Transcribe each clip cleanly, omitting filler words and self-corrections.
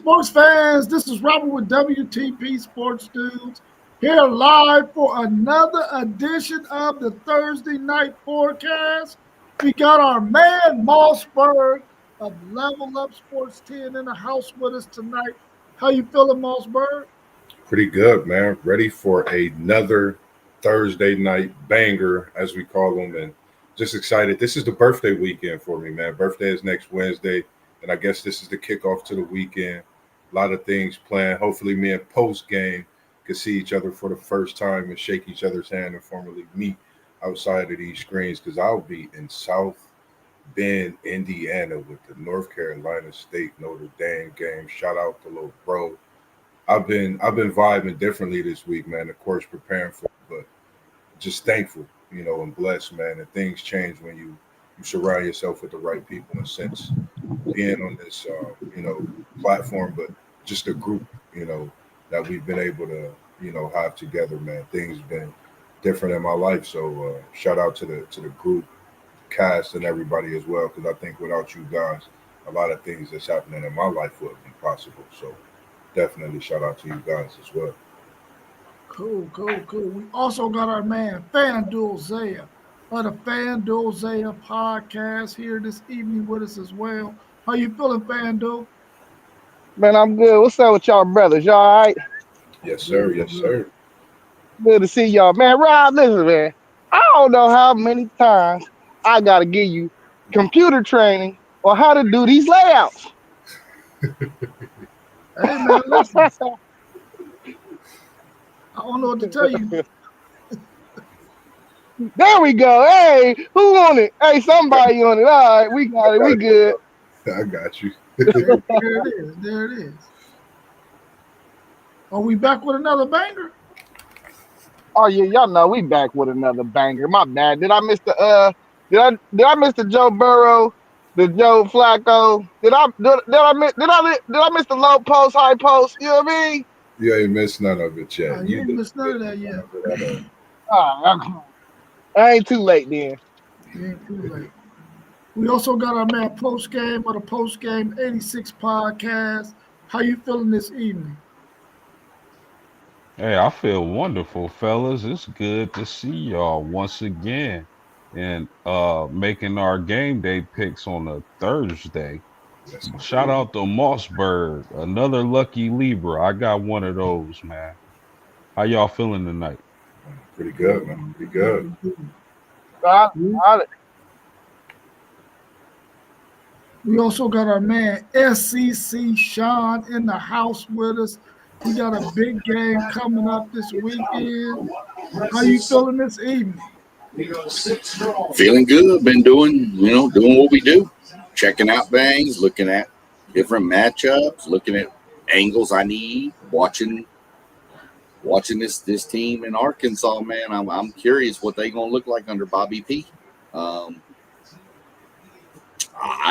sports fans. This is Robert with WTP Sports Dudes here live for another edition of the Thursday Night Forecast. We got our man Mossberg of Level Up Sports 10 in the house with us tonight. How you feeling, Mossberg? Pretty good, man. Ready for another Thursday night banger, as we call them, and just excited. This is the birthday weekend for me, man. Birthday is next Wednesday, and I guess this is the kickoff to the weekend. A lot of things planned. Hopefully, me and post game can see each other for the first time and shake each other's hand and formally meet outside of these screens because I'll be in South Bend, Indiana, with the North Carolina State Notre Dame game. Shout out to little bro. I've been vibing differently this week, man. Of course, preparing for it, but just thankful, and blessed, man. And things change when you surround yourself with the right people. And since being on this, platform, but just a group, that we've been able to, have together, man. Things been different in my life. So shout out to the group, cast, and everybody as well, because I think without you guys, a lot of things that's happening in my life wouldn't be possible. So definitely shout out to you guys as well. Cool. We also got our man FanDuel Zaya of the FanDuel Zaya podcast here this evening with us as well. How you feeling, FanDuel? Man, I'm good. What's up with y'all brothers? Y'all all right? Yes, sir. Yes, sir. Good to see y'all. Man, Rob, listen, man. I don't know how many times I got to give you computer training on how to do these layouts. Hey, man, listen. I don't know what to tell you. There we go. Hey, who on it? Hey, somebody on it. All right, we got it. We good. I got you. There it is. Are we back with another banger? Oh yeah, y'all know we back with another banger. My bad. Did I miss the miss the Joe Burrow, the Joe Flacco? Did I miss the low post, high post? You know what I mean? You ain't missed none of it yet. You ain't missed none of that yet. I ain't too late then. You ain't too late. We also got our man Post Game of the Post Game 86 podcast. How you feeling this evening? Hey, I feel wonderful, fellas. It's good to see y'all once again and making our game day picks on a Thursday. Yes, Shout out to Mossberg, another lucky Libra. I got one of those, man. How y'all feeling tonight? pretty good, man. Pretty good. We also got our man SCC Sean in the house with us. We got a big game coming up this weekend. How you feeling this evening? Feeling good. Been doing what we do. Checking out things, looking at different matchups, looking at angles I need, watching this team in Arkansas, man. I'm curious what they gonna look like under Bobby P. I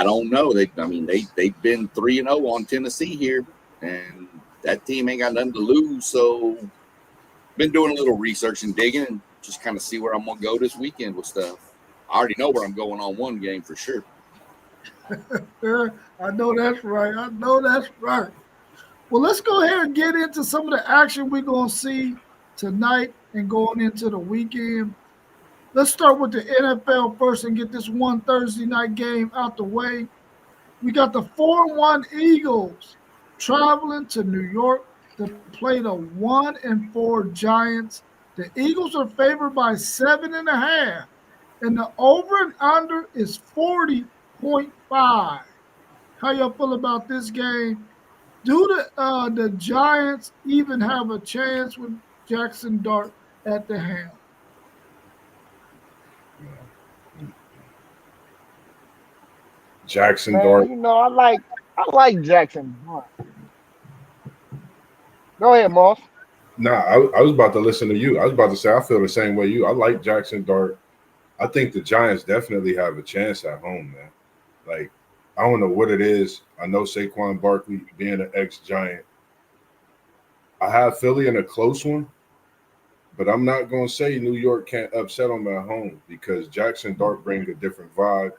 don't know. They've been 3-0 on Tennessee here, and that team ain't got nothing to lose. So, been doing a little research and digging, and just kind of see where I'm gonna go this weekend with stuff. I already know where I'm going on one game for sure. I know that's right. Well, let's go ahead and get into some of the action we're gonna see tonight and going into the weekend. Let's start with the NFL first and get this one Thursday night game out the way. We got the 4-1 Eagles traveling to New York to play the 1-4 Giants. The Eagles are favored by 7.5, and the over and under is 40.5. How y'all feel about this game? Do the Giants even have a chance with Jackson Dart at the helm? Jackson Man, Dart. I like Jackson Dart. Go ahead, Moss. Nah, I was about to listen to you. I was about to say I feel the same way you. I like Jackson Dart. I think the Giants definitely have a chance at home, man. Like, I don't know what it is. I know Saquon Barkley being an ex-Giant. I have Philly in a close one, but I'm not going to say New York can't upset them at home because Jackson Dart brings a different vibe.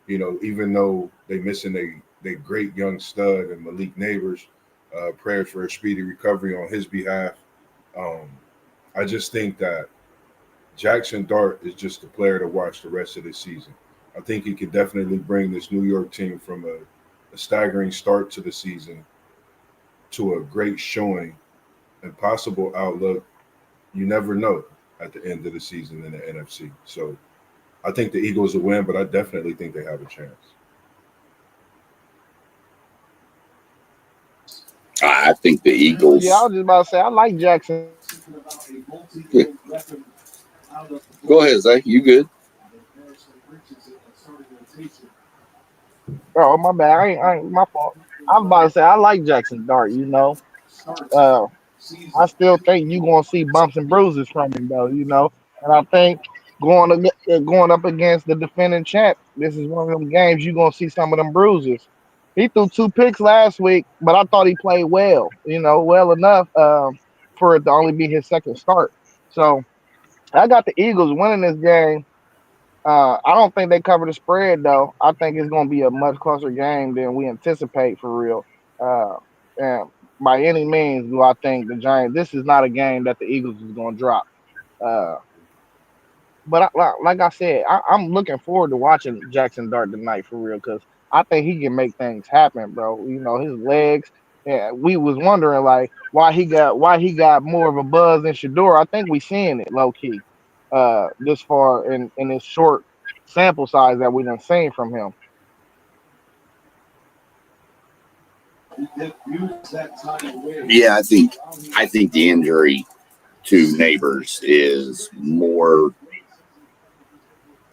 Even though they missing a great young stud and Malik Neighbors, Prayers for a speedy recovery on his behalf. Um, I just think that Jackson Dart is just a player to watch the rest of the season. I think he could definitely bring this New York team from a staggering start to the season to a great showing and possible outlook. You never know at the end of the season in the NFC. So I think the Eagles will win, but I definitely think they have a chance. I think the Yeah, I Eagles. was just about to say I like Jackson. Go ahead, Zay. You good? Oh, my bad. I ain't my fault. I was about to say I like Jackson Dart. Uh, I still think you gonna see bumps and bruises from him though. And I think going up against the defending champ, this is one of them games you gonna see some of them bruises. He threw 2 picks last week, but I thought he played well. Well enough for it to only be his second start. So I got the Eagles winning this game. I don't think they cover the spread though. I think it's going to be a much closer game than we anticipate for real. And by any means, do I think the Giants? This is not a game that the Eagles is going to drop. Uh, but like I said, I'm looking forward to watching Jackson Dart tonight for real because I think he can make things happen, bro. His legs. Yeah, we was wondering like why he got more of a buzz than Shador. I think we seeing it low key, this far in this short sample size that we done seen from him. Yeah, I think the injury to Neighbors is more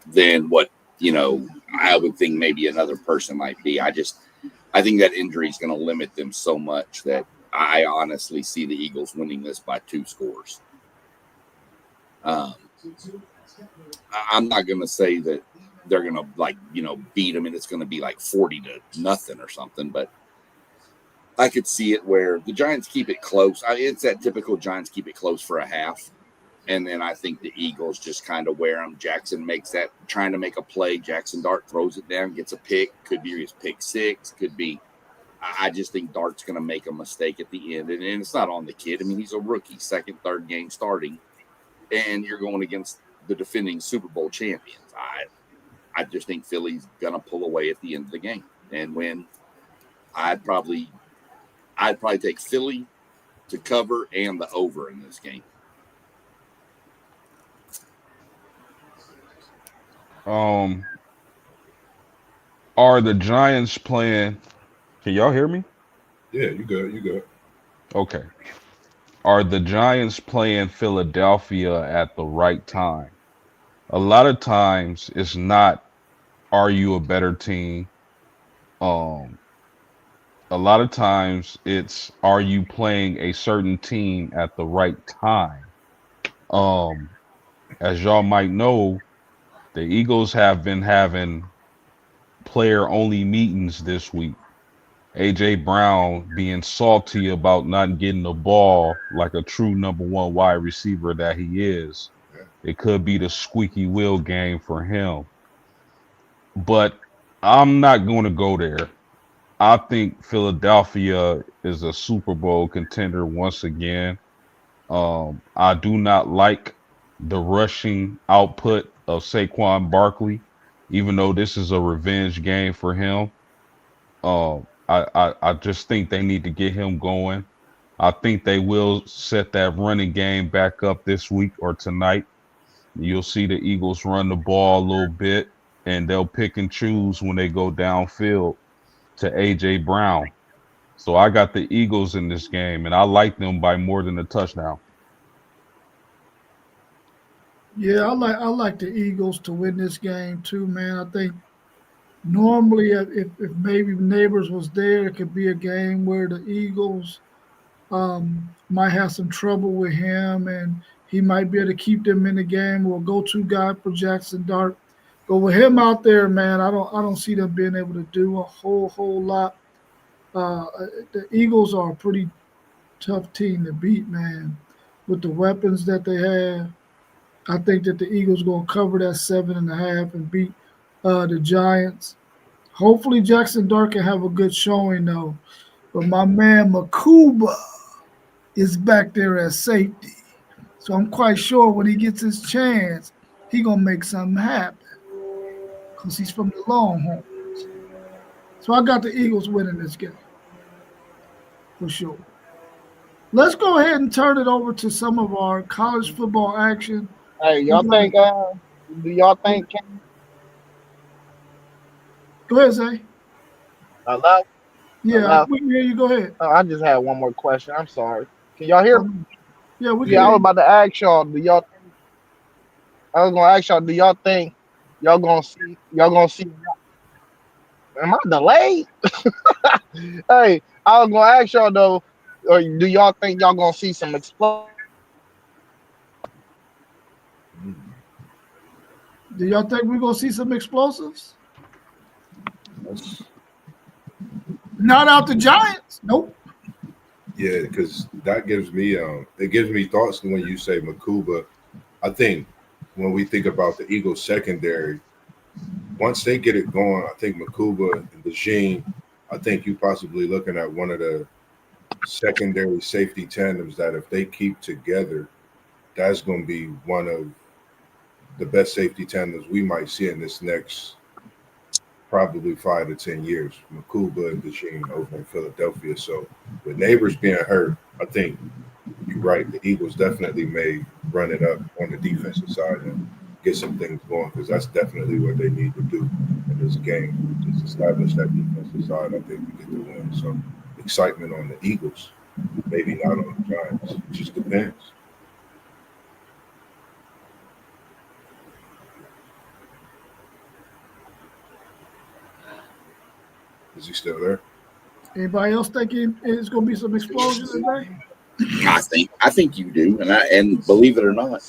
than what I would think maybe another person might be. I think that injury is going to limit them so much that I honestly see the Eagles winning this by 2 scores. Um, I'm not going to say that they're going to beat them and it's going to be like 40-0 or something, but I could see it where the Giants keep it close. It's that typical Giants keep it close for a half. And then I think the Eagles just kind of wear them. Jackson makes that, trying to make a play. Jackson Dart throws it down, gets a pick. Could be his pick six. Could be. I just think Dart's going to make a mistake at the end. And it's not on the kid. I mean, he's a rookie, second, third game starting. And you're going against the defending Super Bowl champions. I just think Philly's going to pull away at the end of the game and win. I'd probably take Philly to cover and the over in this game. Um, are the Giants playing? Can y'all hear me? Yeah, you good. You good. Okay. Are the Giants playing Philadelphia at the right time? A lot of times it's not, are you a better team? Um, a lot of times it's, are you playing a certain team at the right time? Um, as y'all might know, the Eagles have been having player only meetings this week. AJ Brown being salty about not getting the ball like a true number one wide receiver that he is. Yeah. It could be the squeaky wheel game for him. But I'm not going to go there. I think Philadelphia is a Super Bowl contender once again. I do not like the rushing output of Saquon Barkley, even though this is a revenge game for him. I just think they need to get him going. I think they will set that running game back up this week or tonight. You'll see the Eagles run the ball a little bit, and they'll pick and choose when they go downfield to AJ Brown. So I got the Eagles in this game, and I like them by more than a touchdown. Yeah, I like the Eagles to win this game too, man. I think normally if maybe Neighbors was there, it could be a game where the Eagles might have some trouble with him, and he might be able to keep them in the game or go-to guy for Jackson Dart. But with him out there, man, I don't see them being able to do a whole lot. Uh, the Eagles are a pretty tough team to beat, man. With the weapons that they have, I think that the Eagles gonna cover that 7.5 and beat the Giants. Hopefully, Jackson Dart can have a good showing though. but my man Makuba is back there at safety. So I'm quite sure when he gets his chance, he gonna make something happen because he's from the Longhorns. So I got the Eagles winning this game for sure. Let's go ahead and turn it over to some of our college football action. Hey, We y'all got think? Do y'all think? Go ahead, Zay. Hello, Yeah, hello. we can hear you. Go ahead. I just had one more question. I'm sorry. Can y'all hear me? Yeah, we can Yeah, I hear was you. about to ask y'all. I was gonna ask y'all. Do y'all think y'all gonna see? Y'all gonna see? Am I delayed? Hey, I was gonna ask y'all though. Or do y'all think y'all gonna see some explosion? Do y'all think we're gonna see some explosives? That's, Not out the Giants. Nope. yeah, because that gives me it gives me thoughts when you say Makuba. I think when we think about the Eagles secondary, once they get it going, I think Makuba and Dejean, I think you possibly looking at one of the secondary safety tandems that if they keep together, that's going to be one of the best safety tandems we might see in this next probably 5 to 10 years. Makuba and Dejean over in Philadelphia. So with Neighbors being hurt, I think you're right. The Eagles definitely may run it up on the defensive side and get some things going because that's definitely what they need to do in this game. Just establish that defensive side. I think we get the win. So excitement on the Eagles, maybe not on the Giants. It just depends. Is he still there? Anybody else thinking it's gonna be some explosion today? I think you do, and believe it or not,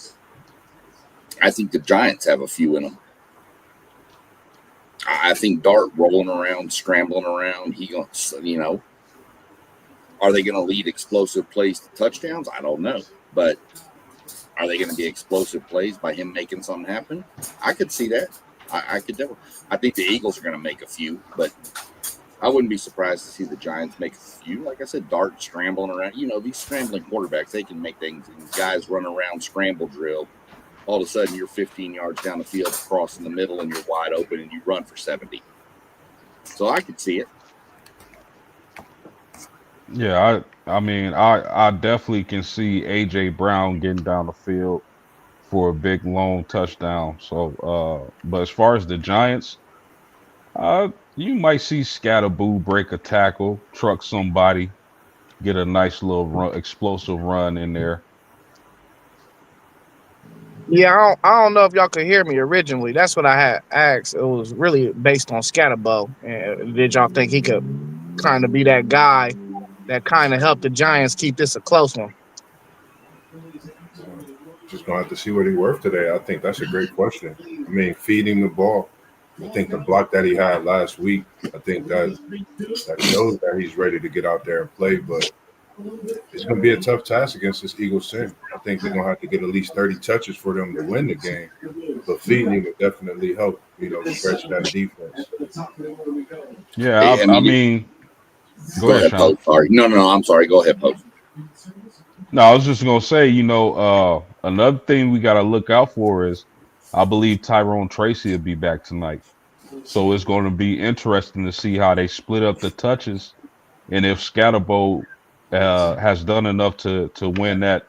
I think the Giants have a few in them. I think Dart rolling around, scrambling around. Are they going to lead explosive plays to touchdowns? I don't know, but are they going to be explosive plays by him making something happen? I could see that. I could definitely. I think the Eagles are going to make a few, but I wouldn't be surprised to see the Giants make a few. Like I said, Dart scrambling around. These scrambling quarterbacks, they can make things. These guys run around scramble drill. All of a sudden, you're 15 yards down the field, crossing the middle, and you're wide open, and you run for 70. So I could see it. Yeah, I mean, I definitely can see AJ Brown getting down the field for a big long touchdown. So, but as far as the Giants, you might see Scatterboo break a tackle, truck somebody, get a nice little run, explosive run in there. Yeah, I don't know if y'all could hear me originally. That's what I had asked. It was really based on Scatterbo. And did y'all think he could kind of be that guy that kind of helped the Giants keep this a close one? Just gonna have to see what he worth today. I think that's a great question. I mean, feed him the ball. I think the block that he had last week, I think that shows that he's ready to get out there and play. But it's going to be a tough task against this Eagles team. I think they're going to have to get at least 30 touches for them to win the game. But feeding him would definitely help, stretch that defense. Yeah, I I mean, mean, go go ahead, ahead, Sean. Pope. Sorry. No, I'm sorry. Go ahead, Pope. No, I was just gonna say, another thing we got to look out for is, I believe Tyrone Tracy will be back tonight. So it's going to be interesting to see how they split up the touches, and if Scatterbo has done enough to win that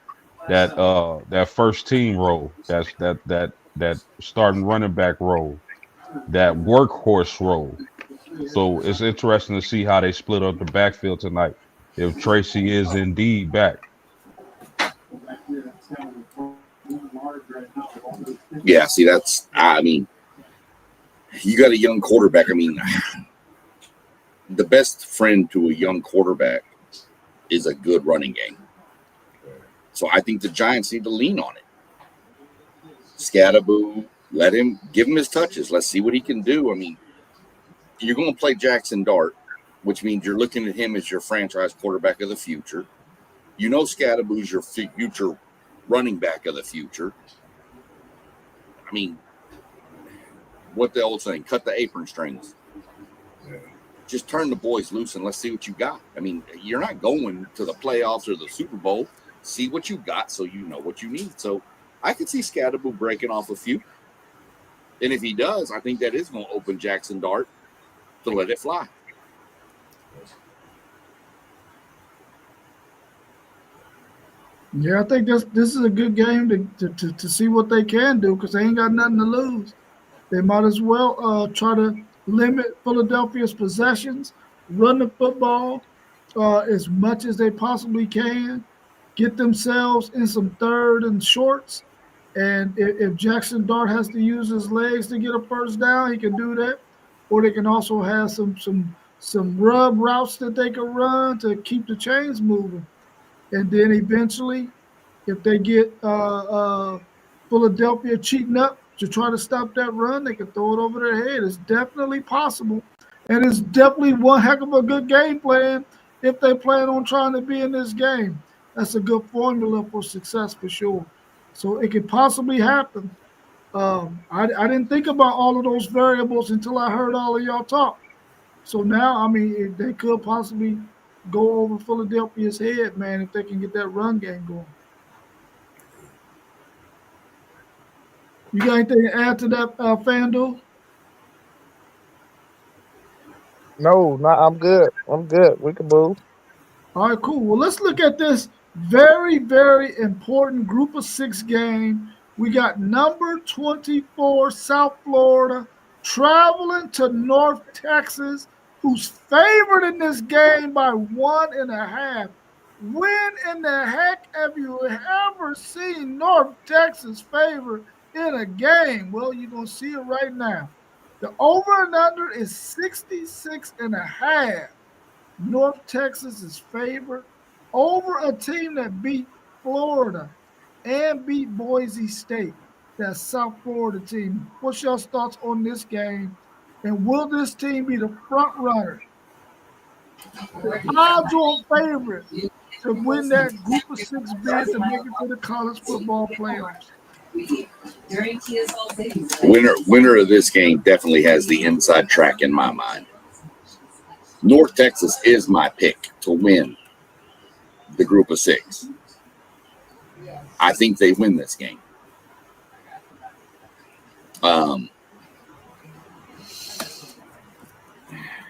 first team role, that starting running back role, that workhorse role. So it's interesting to see how they split up the backfield tonight. If Tracy is indeed back. Yeah, see, I mean, you got a young quarterback. I mean, the best friend to a young quarterback is a good running game. So I think the Giants need to lean on it. Scatterboo, give him his touches. Let's see what he can do. I mean, you're going to play Jackson Dart, which means you're looking at him as your franchise quarterback of the future. Scatterboo's your future running back of the future. I mean, what the old saying, cut the apron strings. Yeah. just turn the boys loose and let's see what you got. I mean, you're not going to the playoffs or the Super Bowl. See what you got so you know what you need. So I could see Scatterboo breaking off a few. And if he does, I think that is going to open Jackson Dart to let it fly. Yeah, I think this is a good game to see what they can do because they ain't got nothing to lose. They might as well try to limit Philadelphia's possessions, run the football as much as they possibly can, get themselves in some third and shorts. And if Jackson Dart has to use his legs to get a first down, he can do that. Or they can also have some rub routes that they can run to keep the chains moving. And then eventually, if they get Philadelphia cheating up to try to stop that run, they can throw it over their head. It's definitely possible. And it's definitely one heck of a good game plan if they plan on trying to be in this game. That's a good formula for success for sure. So it could possibly happen. I didn't think about all of those variables until I heard all of y'all talk. So now, I mean, they could possibly go over Philadelphia's head, man, if they can get that run game going. You got anything to add to that, FanDuel? No, I'm good. I'm good. We can move. All right, cool. Well, let's look at this very, very important group of six game. We got number 24, South Florida, traveling to North Texas, who's favored in this game by 1.5. When in the heck have you ever seen North Texas favored in a game? Well, you're going to see it right now. The over and under is 66.5. North Texas is favored over a team that beat Florida and beat Boise State. That South Florida team. What's your thoughts on this game? And will this team be the front runner? The odds-on favorite to win that group of six bid to make it to the college football playoffs. Winner of this game definitely has the inside track in my mind. North Texas is my pick to win the group of six. I think they win this game.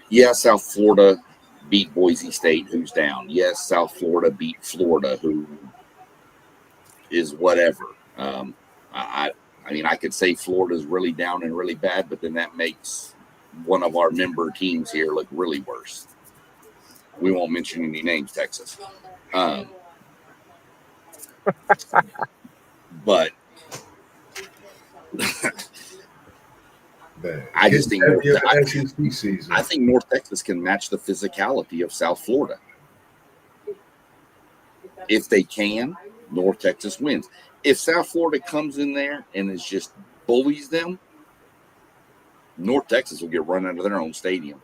Yes, South Florida beat Boise State, who's down. Yes, South Florida beat Florida, who is whatever. I mean, I could say Florida's really down and really bad, but then that makes one of our member teams here look really worse. We won't mention any names, Texas. But I just think I think North Texas can match the physicality of South Florida. If they can, North Texas wins. If South Florida comes in there and is just bullies them, North Texas will get run out of their own stadium.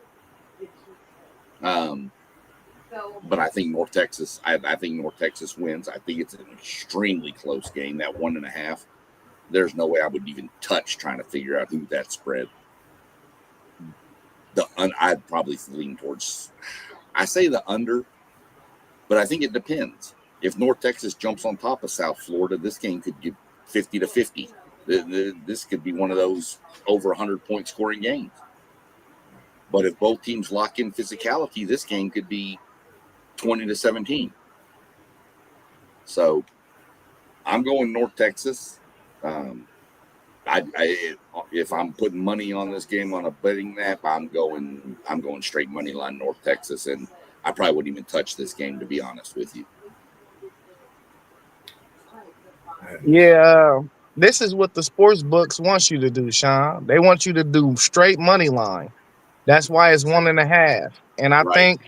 But I think North Texas. I think North Texas wins. I think it's an extremely close game. That 1.5. There's no way I would even touch trying to figure out who that spread. I'd probably lean towards. I say the under, but I think it depends. If North Texas jumps on top of South Florida, this game could get 50-50. This could be one of those over 100-point scoring games. But if both teams lock in physicality, this game could be 20-17. So I'm going North Texas. If I'm putting money on this game on a betting map, I'm going straight money line North Texas, and I probably wouldn't even touch this game, to be honest with you. Yeah, this is what the sports books want you to do, Sean. They want you to do straight money line. That's why it's 1.5. And Right.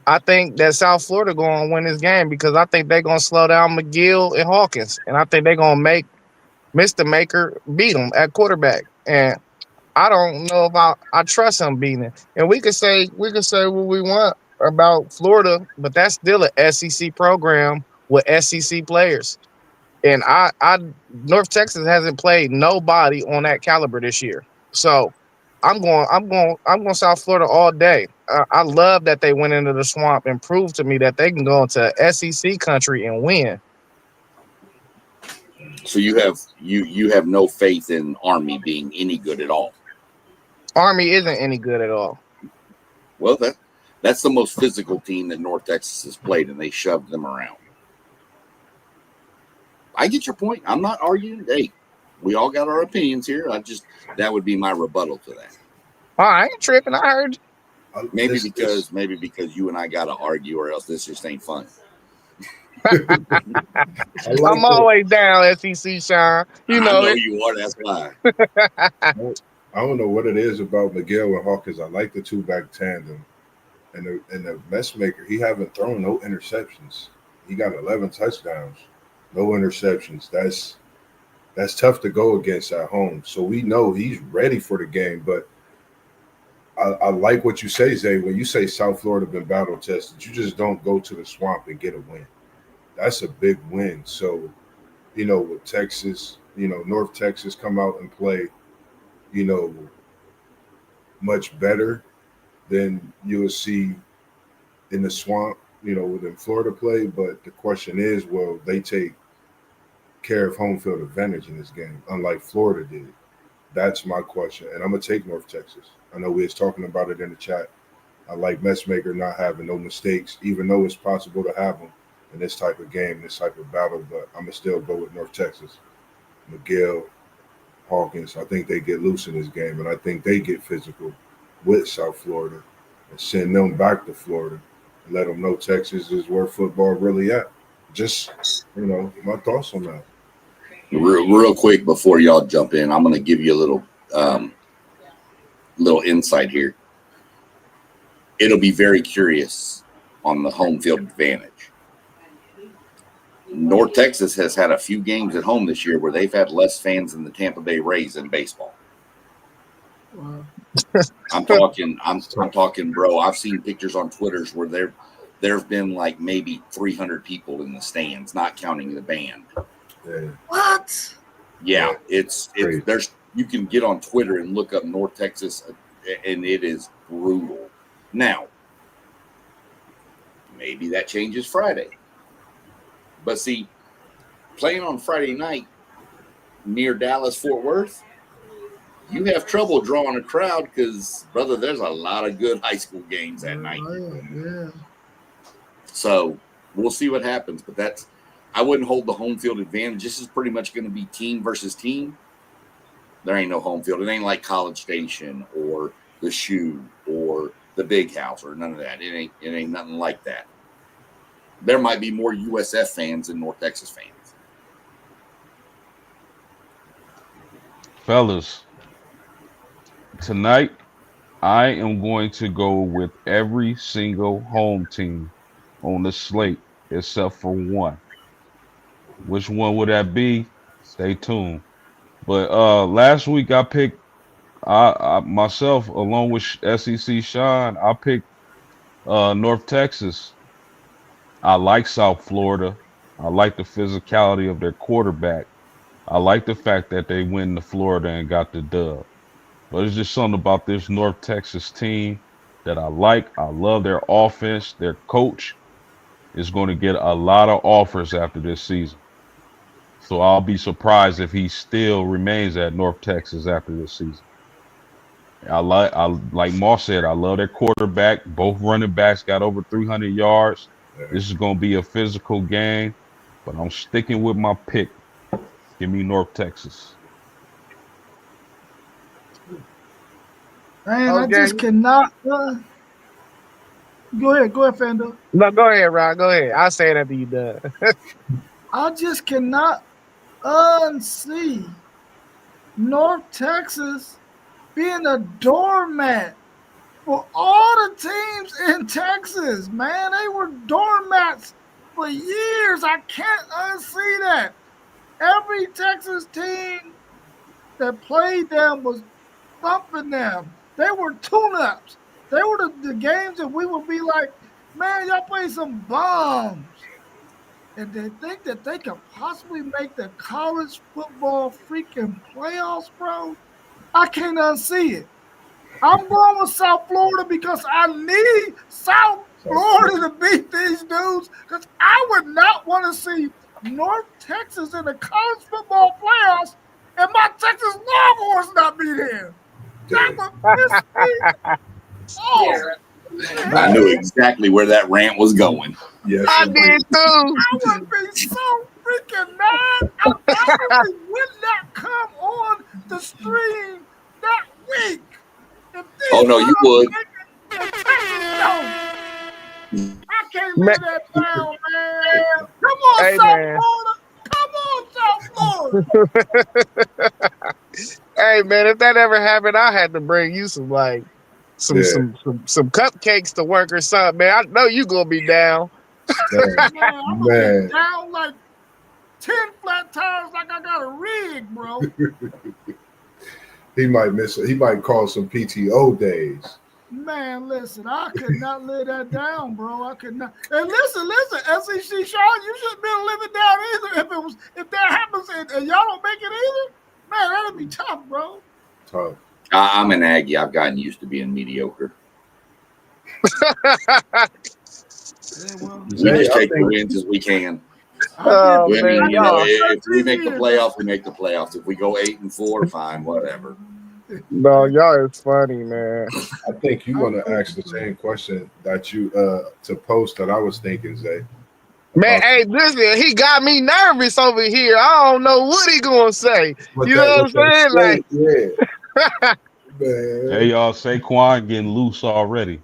I think that South Florida going to win this game because I think they're going to slow down McGill and Hawkins, and I think they're going to make Mr. Maker beat them at quarterback. And I don't know if I trust him beating it. And we could say what we want about Florida, but that's still an SEC program with SEC players. And North Texas hasn't played nobody on that caliber this year. So I'm going South Florida all day. I love that they went into the swamp and proved to me that they can go into SEC country and win. So you have no faith in Army being any good at all. Army isn't any good at all. Well, that's the most physical team that North Texas has played, and they shoved them around. I get your point. I'm not arguing. Hey, we all got our opinions here. That would be my rebuttal to that. Oh, I ain't tripping. I heard. Maybe because you and I got to argue, or else this just ain't fun. I'm always down, SEC, Sean. I know you are. That's why. I don't know what it is about Miguel and Hawkins. I like the two-back tandem. And the messmaker, he haven't thrown no interceptions. He got 11 touchdowns, no interceptions. That's tough to go against at home. So we know he's ready for the game. But I like what you say, Zay. When you say South Florida been battle tested, you just don't go to the swamp and get a win. That's a big win. So, with Texas, North Texas come out and play, much better than you would see in the swamp, within Florida play. But the question is, will they take care of home field advantage in this game, unlike Florida did? That's my question. And I'm going to take North Texas. I know we was talking about it in the chat. I like Messmaker not having no mistakes, even though it's possible to have them in this type of game, this type of battle. But I'm going to still go with North Texas. Miguel, Hawkins, I think they get loose in this game, and I think they get physical with South Florida and send them back to Florida and let them know Texas is where football really at. Just, my thoughts on that. Real quick before y'all jump in, I'm going to give you a little insight here. It'll be very curious on the home field advantage. North Texas has had a few games at home this year where they've had less fans than the Tampa Bay Rays in baseball. Wow. I'm talking, bro. I've seen pictures on Twitters where there have been like maybe 300 people in the stands, not counting the band. Yeah. What? Yeah, it's there's you can get on Twitter and look up North Texas, and it is brutal. Now, maybe that changes Friday. But see, playing on Friday night near Dallas, Fort Worth, you have trouble drawing a crowd because, brother, there's a lot of good high school games that night. Yeah. So we'll see what happens. But I wouldn't hold the home field advantage. This is pretty much going to be team versus team. There ain't no home field. It ain't like College Station or the Shoe or the Big House or none of that. It ain't nothing like that. There might be more USF fans than North Texas fans. Fellas, tonight I am going to go with every single home team on the slate except for one. Which one would that be? Stay tuned. But last week I picked I myself along with SEC Sean, I picked North Texas. I like South Florida. I like the physicality of their quarterback. I like the fact that they went to Florida and got the dub. But it's just something about this North Texas team that I like. I love their offense. Their coach is going to get a lot of offers after this season. So I'll be surprised if he still remains at North Texas after this season. I like Moss said, I love their quarterback. Both running backs got over 300 yards. This is going to be a physical game, but I'm sticking with my pick. Give me North Texas. Man, I just cannot. Go ahead, Fando. No, go ahead, Ron. Go ahead. I'll say it after you done. I just cannot unsee North Texas being a doormat for all the teams in Texas. Man, they were doormats for years. I can't unsee that. Every Texas team that played them was thumping them. They were tune-ups. They were the games that we would be like, man, y'all play some bombs. And they think that they could possibly make the college football freaking playoffs, bro. I can't unsee it. I'm going with South Florida because I need South Florida to beat these dudes because I would not want to see North Texas in the college football playoffs and my Texas Longhorns not be there. That would piss me off. I knew exactly where that rant was going. Yes, I indeed. did too. I would be so freaking mad. I probably would not come on the stream that week. If these Oh no, you would. and Texas don't. I can't Man, live that down, man. Come on, hey, South man. Florida. Come on, South Florida. Hey, man, if that ever happened, I had to bring you some Yeah. some cupcakes to work or something, man. I know you gonna be down. Man, Man, I'm gonna man. be down like 10 flat tires like I got a rig, bro. He might miss it. He might call some PTO days. Man, listen, I could not live that down, bro. I could not. And listen, SEC Sean, you shouldn't be able to live it down either. If that happens and y'all don't make it either, man, that'd be tough, bro. Tough. I'm an Aggie. I've gotten used to being mediocre. Yeah, well, We just take the wins as we can. Oh, I mean, man, you know, y'all. if we make the playoffs, we make the playoffs. If we go 8-4, fine, whatever. No, y'all is funny, man. I think you want to ask the same question that you to post that I was thinking, Zay. Man, hey, listen, he got me nervous over here. I don't know what he gonna say. With You that- know with what I'm saying? that Like, state, yeah. Man. Hey, y'all, Saquon getting loose already.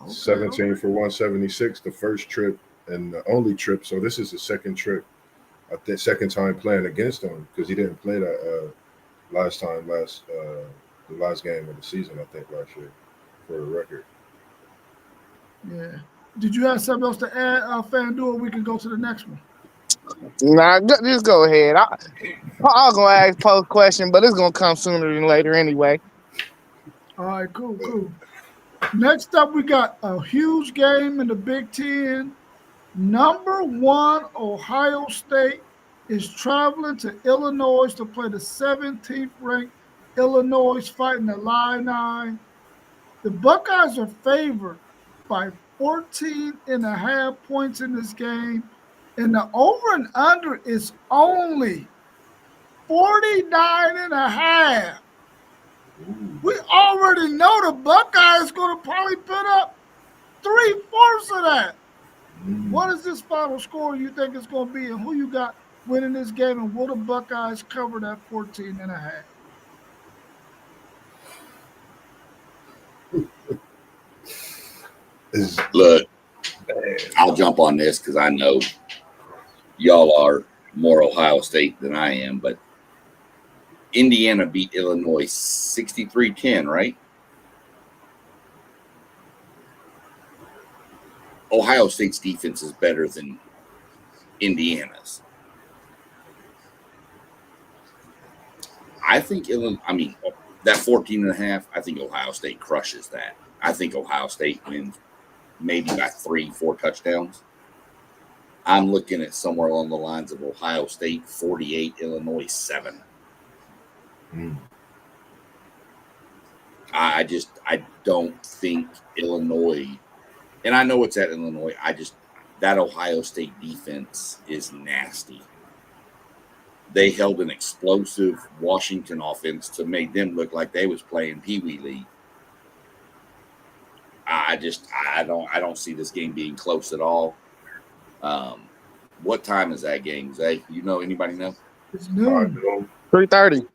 17 for 176, the first trip and the only trip. So this is the second trip. I think second time playing against him because he didn't play that the last game of the season, I think, last year for a record. Yeah. Did you have something else to add, FanDuel? We can go to the next one. nah, just go ahead. I'm gonna ask post question, but it's gonna come sooner than later anyway. All right, cool. Next up, we got a huge game in the Big Ten. Number 1, Ohio State is traveling to Illinois to play the 17th ranked Illinois fighting the Illini. The Buckeyes are favored by 14.5 points in this game, and the over and under is only 49.5. We already know the Buckeyes going to probably put up 3/4 of that. What is this final score you think it's going to be, and who you got winning this game, and will the Buckeyes cover that 14.5? Look, I'll jump on this because I know y'all are more Ohio State than I am, but Indiana beat Illinois 63-10, right? Ohio State's defense is better than Indiana's. I think that 14.5, I think Ohio State crushes that. I think Ohio State wins maybe by 3-4 touchdowns. I'm looking at somewhere along the lines of Ohio State 48, Illinois 7. I don't think Illinois, and I know it's at Illinois, that Ohio State defense is nasty. They held an explosive Washington offense to make them look like they was playing Pee Wee League. I don't see this game being close at all. What time is that game, Zay? You know, anybody know? It's noon. 3:30.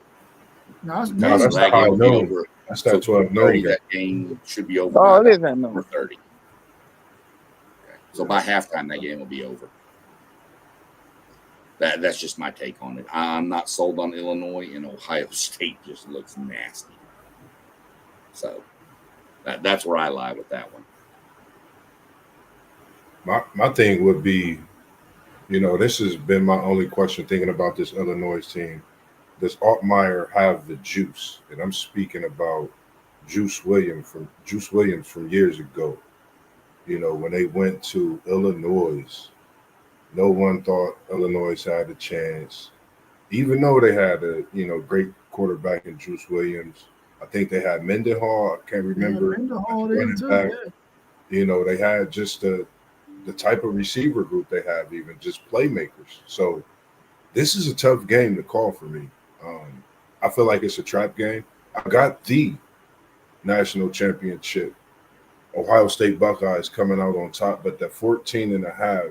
No, it's No, noon. that's that high game will be noon. over. That's that 12 30, noon game. that game should be over. Oh, by it is that number. 30. Okay. So by halftime, that game will be over. That's just my take on it. I'm not sold on Illinois, and Ohio State just looks nasty. So that's where I lie with that one. My thing would be, this has been my only question thinking about this Illinois team. Does Altmaier have the juice? And I'm speaking about Juice Williams from years ago. When they went to Illinois, no one thought Illinois had a chance, even though they had a great quarterback in Juice Williams. I think they had Mendenhall. I can't Yeah, remember at the Mendenhall in running too. back. Yeah. You know, they had just the type of receiver group they have, even just playmakers. So this is a tough game to call for me. I feel like it's a trap game. I got the national championship Ohio State Buckeyes coming out on top, but that 14 and a half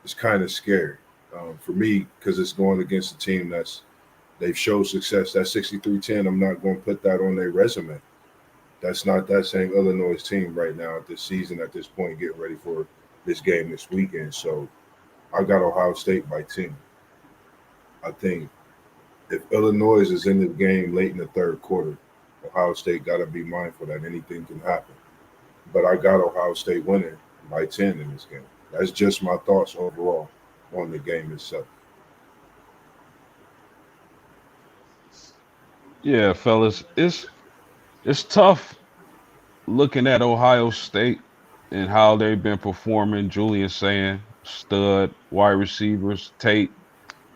is kind of scary for me because it's going against a team they've showed success. That 63-10, I'm not going to put that on their resume. That's not that same Illinois team right now at this season, at this point, getting ready for this game this weekend. So I got Ohio State by 10. I think if Illinois is in the game late in the third quarter, Ohio State got to be mindful that anything can happen. But I got Ohio State winning by 10 in this game. That's just my thoughts overall on the game itself. Yeah, fellas, it's tough looking at Ohio State and how they've been performing. Julian saying stud, wide receivers, Tate,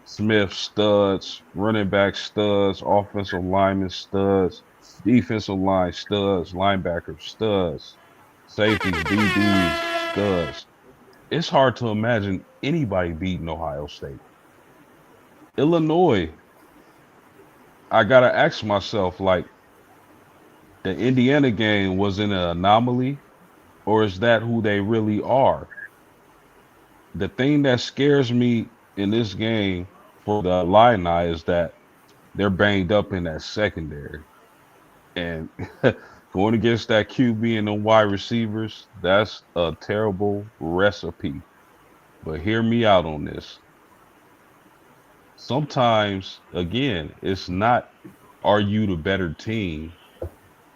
Smith studs, running back studs, offensive linemen studs, defensive line studs, linebackers studs, safeties, DBs studs. It's hard to imagine anybody beating Ohio State. Illinois, I gotta ask myself, like, the Indiana game was an anomaly, or is that who they really are? The thing that scares me in this game for the Illini is that they're banged up in that secondary. And going against that QB and the wide receivers, that's a terrible recipe. But hear me out on this. Sometimes, again, it's not are you the better team,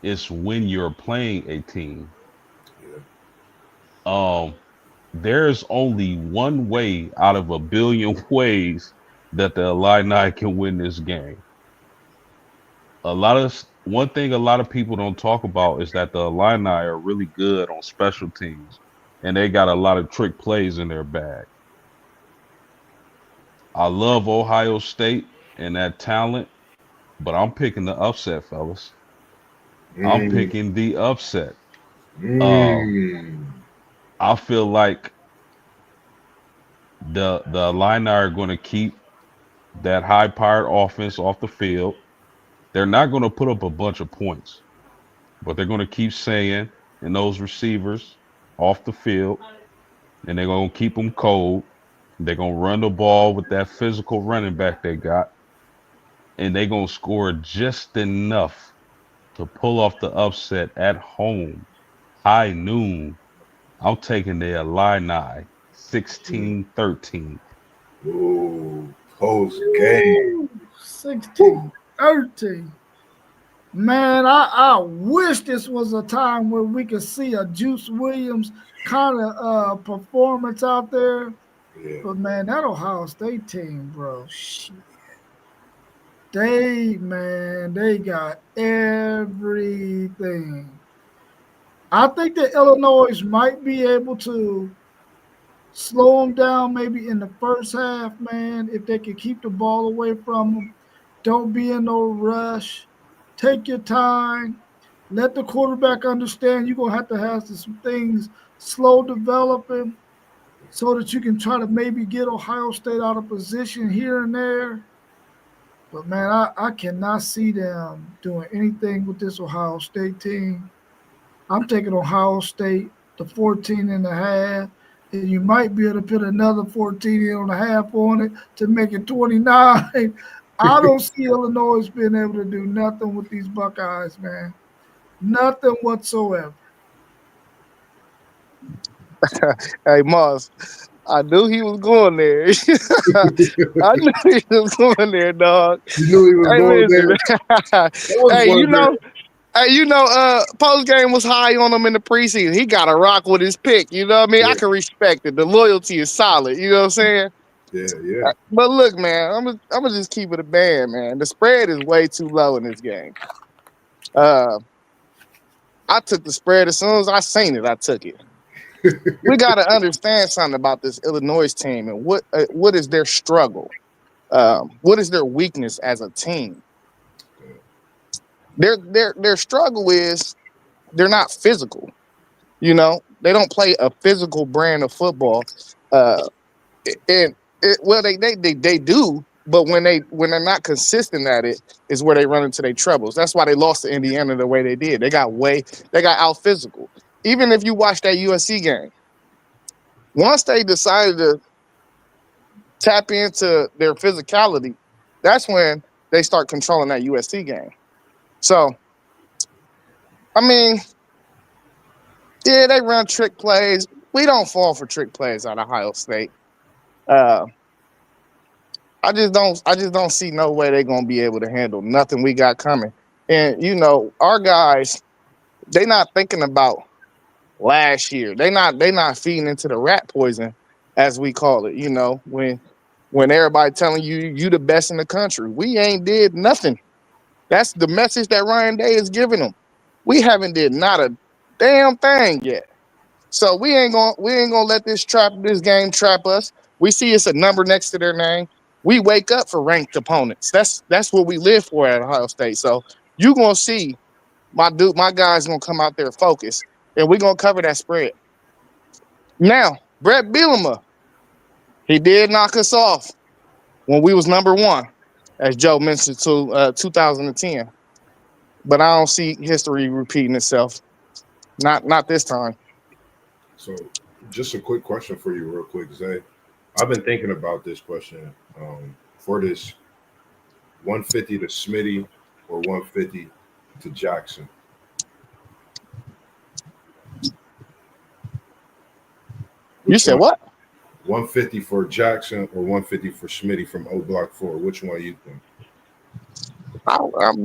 it's when you're playing a team. Yeah. Um, there's only one way out of a billion ways that the Illini can win this game. One thing a lot of people don't talk about is that the Illini are really good on special teams, and they got a lot of trick plays in their bag. I love Ohio State and that talent, but I'm picking the upset, fellas. I'm Mm, picking the upset. Uh, mm. I feel like the Illini are going to keep that high-powered offense off the field. They're not going to put up a bunch of points, but they're going to keep saying and those receivers off the field, and they're going to keep them cold. They're going to run the ball with that physical running back they got, and they're going to score just enough to pull off the upset at home, high noon. I'm taking the Illini 16-13. Ooh, post game. Ooh, 16, 13. Man, I wish this was a time where we could see a Juice Williams kind of performance out there. Yeah. But man, that Ohio State team, bro, shit. They got everything. I think that Illinois might be able to slow them down maybe in the first half, man, if they can keep the ball away from them. Don't be in no rush. Take your time. Let the quarterback understand you're going to have some things slow developing so that you can try to maybe get Ohio State out of position here and there. But, man, I cannot see them doing anything with this Ohio State team. I'm taking Ohio State to 14 and a half. And you might be able to put another 14 and a half on it to make it 29. I don't see Illinois being able to do nothing with these Buckeyes, man. Nothing whatsoever. Hey, Moss, I knew he was going there. I knew he was going there, dog. You knew he was Hey, going there. listen. I was Hey, wondering. Post game was high on him in the preseason. He got to rock with his pick. You know what I mean? I Yeah, can respect it. The loyalty is solid. You know what I'm saying? yeah. But look, man, I'm gonna just keep it a band, man. The spread is way too low in this game. Uh, I took the spread as soon as I seen it. I took it. We got to understand something about this Illinois team and what is their struggle. What is their weakness as a team? Their struggle is they're not physical. You know, they don't play a physical brand of football. Uh, and well, they do, but when they're not consistent at it, is where they run into their troubles. That's why they lost to Indiana the way they did. They got out physical. Even if you watch that USC game, once they decided to tap into their physicality, that's when they start controlling that USC game. So, I mean, yeah, they run trick plays. We don't fall for trick plays at Ohio State. Uh, I just don't see no way they're gonna be able to handle nothing we got coming. And you know, our guys, they not thinking about last year. They not feeding into the rat poison, as we call it. You know, when everybody telling you the best in the country, we ain't did nothing. That's the message that Ryan Day is giving them. We haven't did not a damn thing yet. So we ain't gonna let this game trap us. We see it's a number next to their name. We wake up for ranked opponents. That's what we live for at Ohio State. So you gonna see my guys gonna come out there focused, and we're gonna cover that spread. Now, Brett Bielema, he did knock us off when we was number one, as Joe mentioned, to 2010. But I don't see history repeating itself. Not this time. So, just a quick question for you, real quick, Zay. I've been thinking about this question for this 150 to Smitty or 150 to Jackson. You said what? 150 for Jackson or 150 for Smitty from O Block 4? Which one you think?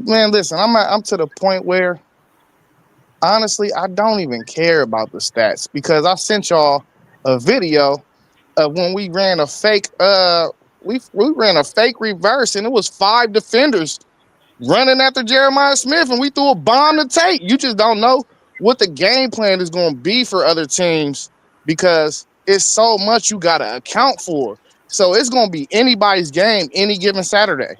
Man, listen, I'm to the point where honestly I don't even care about the stats because I sent y'all a video of when we ran a fake we ran a fake reverse and it was 5 defenders running after Jeremiah Smith and we threw a bomb to Tate. You just don't know what the game plan is going to be for other teams because it's so much you got to account for. So it's going to be anybody's game any given Saturday.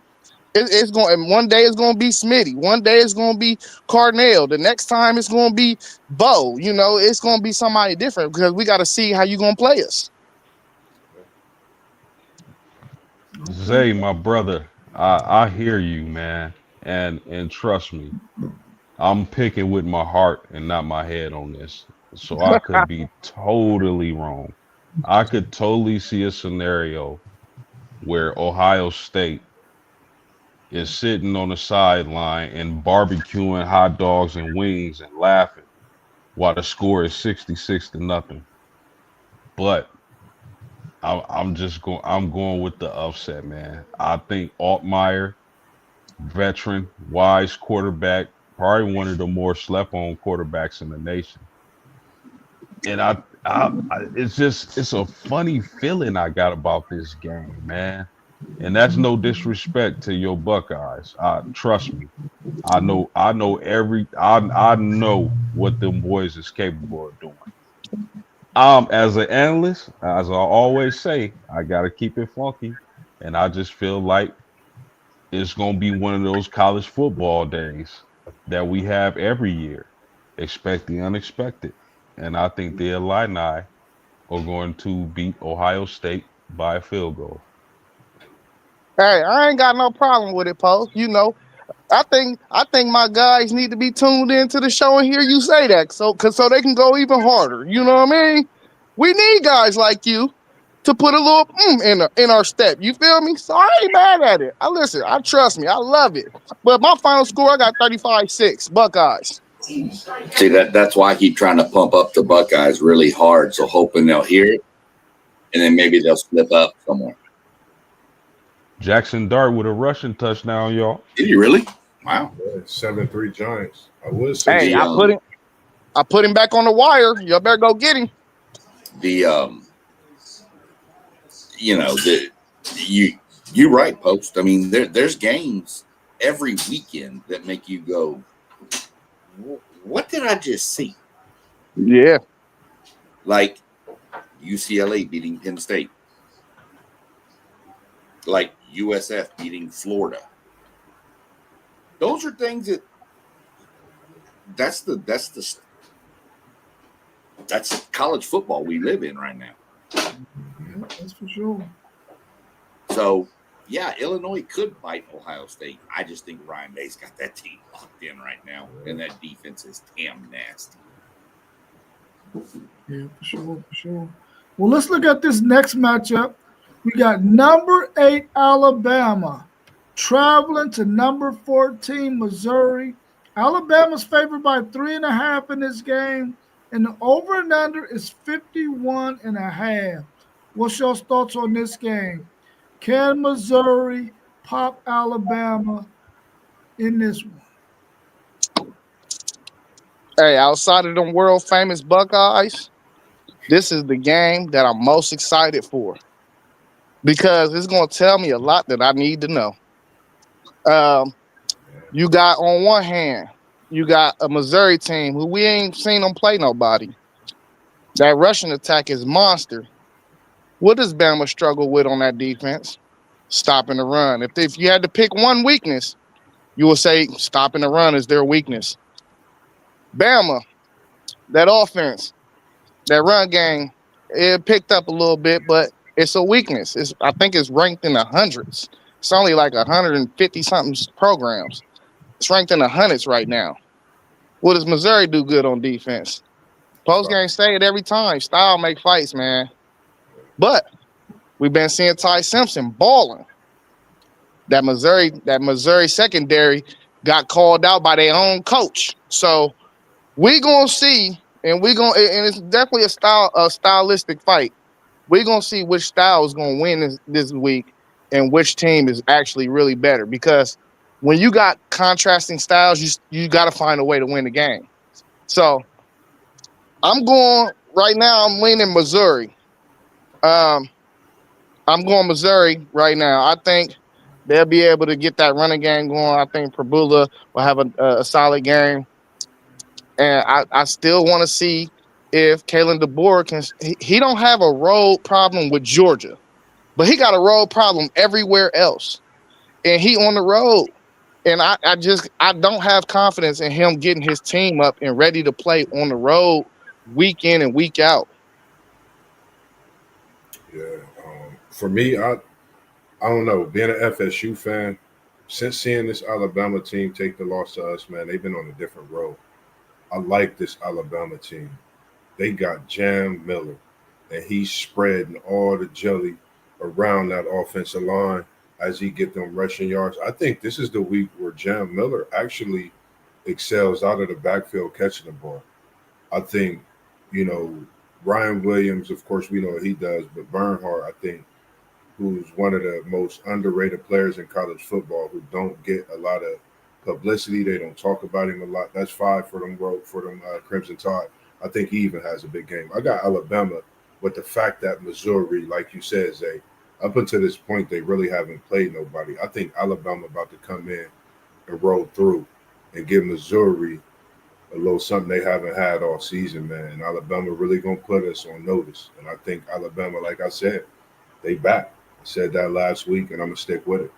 It's going, and one day it's going to be Smitty. One day it's going to be Carnell. The next time it's going to be Bo. You know, it's going to be somebody different because we got to see how you going to play us. Zay, my brother, I hear you, man, and trust me, I'm picking with my heart and not my head on this. So I could be totally wrong. I could totally see a scenario where Ohio State is sitting on the sideline and barbecuing hot dogs and wings and laughing while the score is 66-0. But I'm going with the upset, man. I think Altmaier, veteran, wise quarterback, probably one of the more slept on quarterbacks in the nation. And it's a funny feeling I got about this game, man. And that's no disrespect to your Buckeyes. Trust me. I know I know what them boys is capable of doing. As an analyst, as I always say, I gotta keep it funky. And I just feel like it's gonna be one of those college football days that we have every year. Expect the unexpected. And I think the Illini are going to beat Ohio State by a field goal. Hey, I ain't got no problem with it, Poe. You know, I think my guys need to be tuned into the show and hear you say that, so they can go even harder. You know what I mean? We need guys like you to put a little in our step. You feel me? So I ain't mad at it. I trust me. I love it. But my final score, I got 35-6 Buckeyes. See, that's why I keep trying to pump up the Buckeyes really hard, so hoping they'll hear it, and then maybe they'll slip up somewhere. Jackson Dart with a rushing touchdown, y'all. Did he really? Wow. Yeah, 7-3 Giants. I would say. Hey, I put him back on the wire. Y'all better go get him. You're right, Post. I mean, there's games every weekend that make you go, what did I just see? Yeah. Like UCLA beating Penn State. Like USF beating Florida. Those are things that that's the that's the that's college football we live in right now. Yeah, that's for sure. So yeah, Illinois could bite Ohio State. I just think Ryan Day's got that team locked in right now, and that defense is damn nasty. Yeah, for sure, for sure. Well, let's look at this next matchup. We got number 8 Alabama traveling to number 14 Missouri. Alabama's favored by 3.5 in this game, and the over and under is 51.5. What's your thoughts on this game? Can Missouri pop Alabama in this one? Hey, outside of them world famous Buckeyes, this is the game that I'm most excited for because it's going to tell me a lot that I need to know. Um, you got on one hand, you got a Missouri team who we ain't seen them play nobody. That rushing attack is monster. What does Bama struggle with on that defense? Stopping the run. If you had to pick one weakness, you would say stopping the run is their weakness. Bama, that offense, that run game, it picked up a little bit, but it's a weakness. I think it's ranked in the hundreds. It's only like 150 something programs. It's ranked in the hundreds right now. What does Missouri do good on defense? Post game say it every time. Style make fights, man. But we've been seeing Ty Simpson balling. That Missouri secondary got called out by their own coach. So we gonna see, and it's definitely a stylistic fight. We're gonna see which style is gonna win this week and which team is actually really better. Because when you got contrasting styles, you got to find a way to win the game. So I'm going right now. I'm leaning Missouri. Um, I'm going Missouri right now. I think they'll be able to get that running game going. I think Pabula will have a solid game, and I still want to see if Kalen DeBoer can. He don't have a road problem with Georgia, but he got a road problem everywhere else, and he on the road. And I don't have confidence in him getting his team up and ready to play on the road week in and week out. Yeah. For me, I don't know. Being an FSU fan, since seeing this Alabama team take the loss to us, man, they've been on a different road. I like this Alabama team. They got Jam Miller, and he's spreading all the jelly around that offensive line as he get them rushing yards. I think this is the week where Jam Miller actually excels out of the backfield catching the ball. I think, you know, Ryan Williams, of course, we know what he does, but Bernhardt, I think, who's one of the most underrated players in college football, who don't get a lot of publicity. They don't talk about him a lot. That's five for them Crimson Tide. I think he even has a big game. I got Alabama, but the fact that Missouri, like you said, Zay, up until this point, they really haven't played nobody. I think Alabama about to come in and roll through and give Missouri a little something they haven't had all season, man. And Alabama really gonna put us on notice. And I think Alabama, like I said, they back. I said that last week, and I'm gonna stick with it.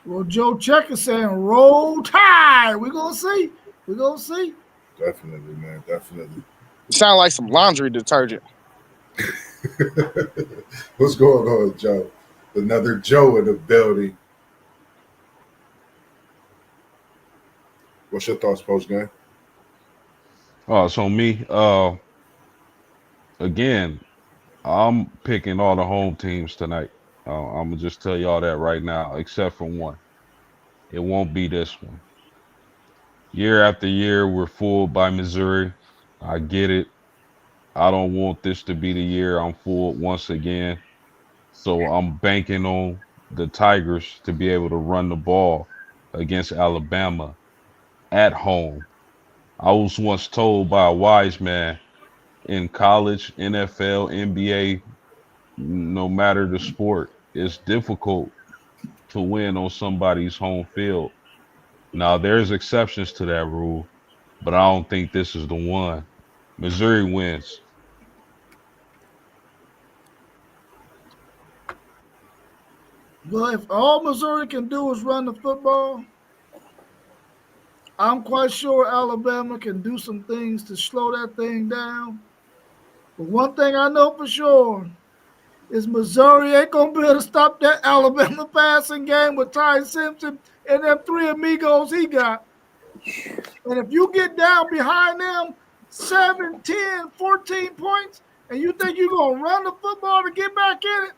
Well, Joe Check is saying roll tide. We're going to see. We're going to see. Definitely, man. Definitely. Sound like some laundry detergent. What's going on, Joe? Another Joe in the building. What's your thoughts post game? So me, again, I'm picking all the home teams tonight. I'm gonna just tell y'all that right now, except for one. It won't be this one. Year after year, we're fooled by Missouri. I get it. I don't want this to be the year I'm fooled once again. So I'm banking on the Tigers to be able to run the ball against Alabama at home. I was once told by a wise man, in college, NFL, NBA, no matter the sport, it's difficult to win on somebody's home field. Now, there's exceptions to that rule, but I don't think this is the one. Missouri wins. Well, if all Missouri can do is run the football, I'm quite sure Alabama can do some things to slow that thing down. But one thing I know for sure is Missouri ain't gonna be able to stop that Alabama passing game with Ty Simpson and them three amigos he got. And if you get down behind them 7, 10, 14 points, and you think you're gonna run the football to get back in it,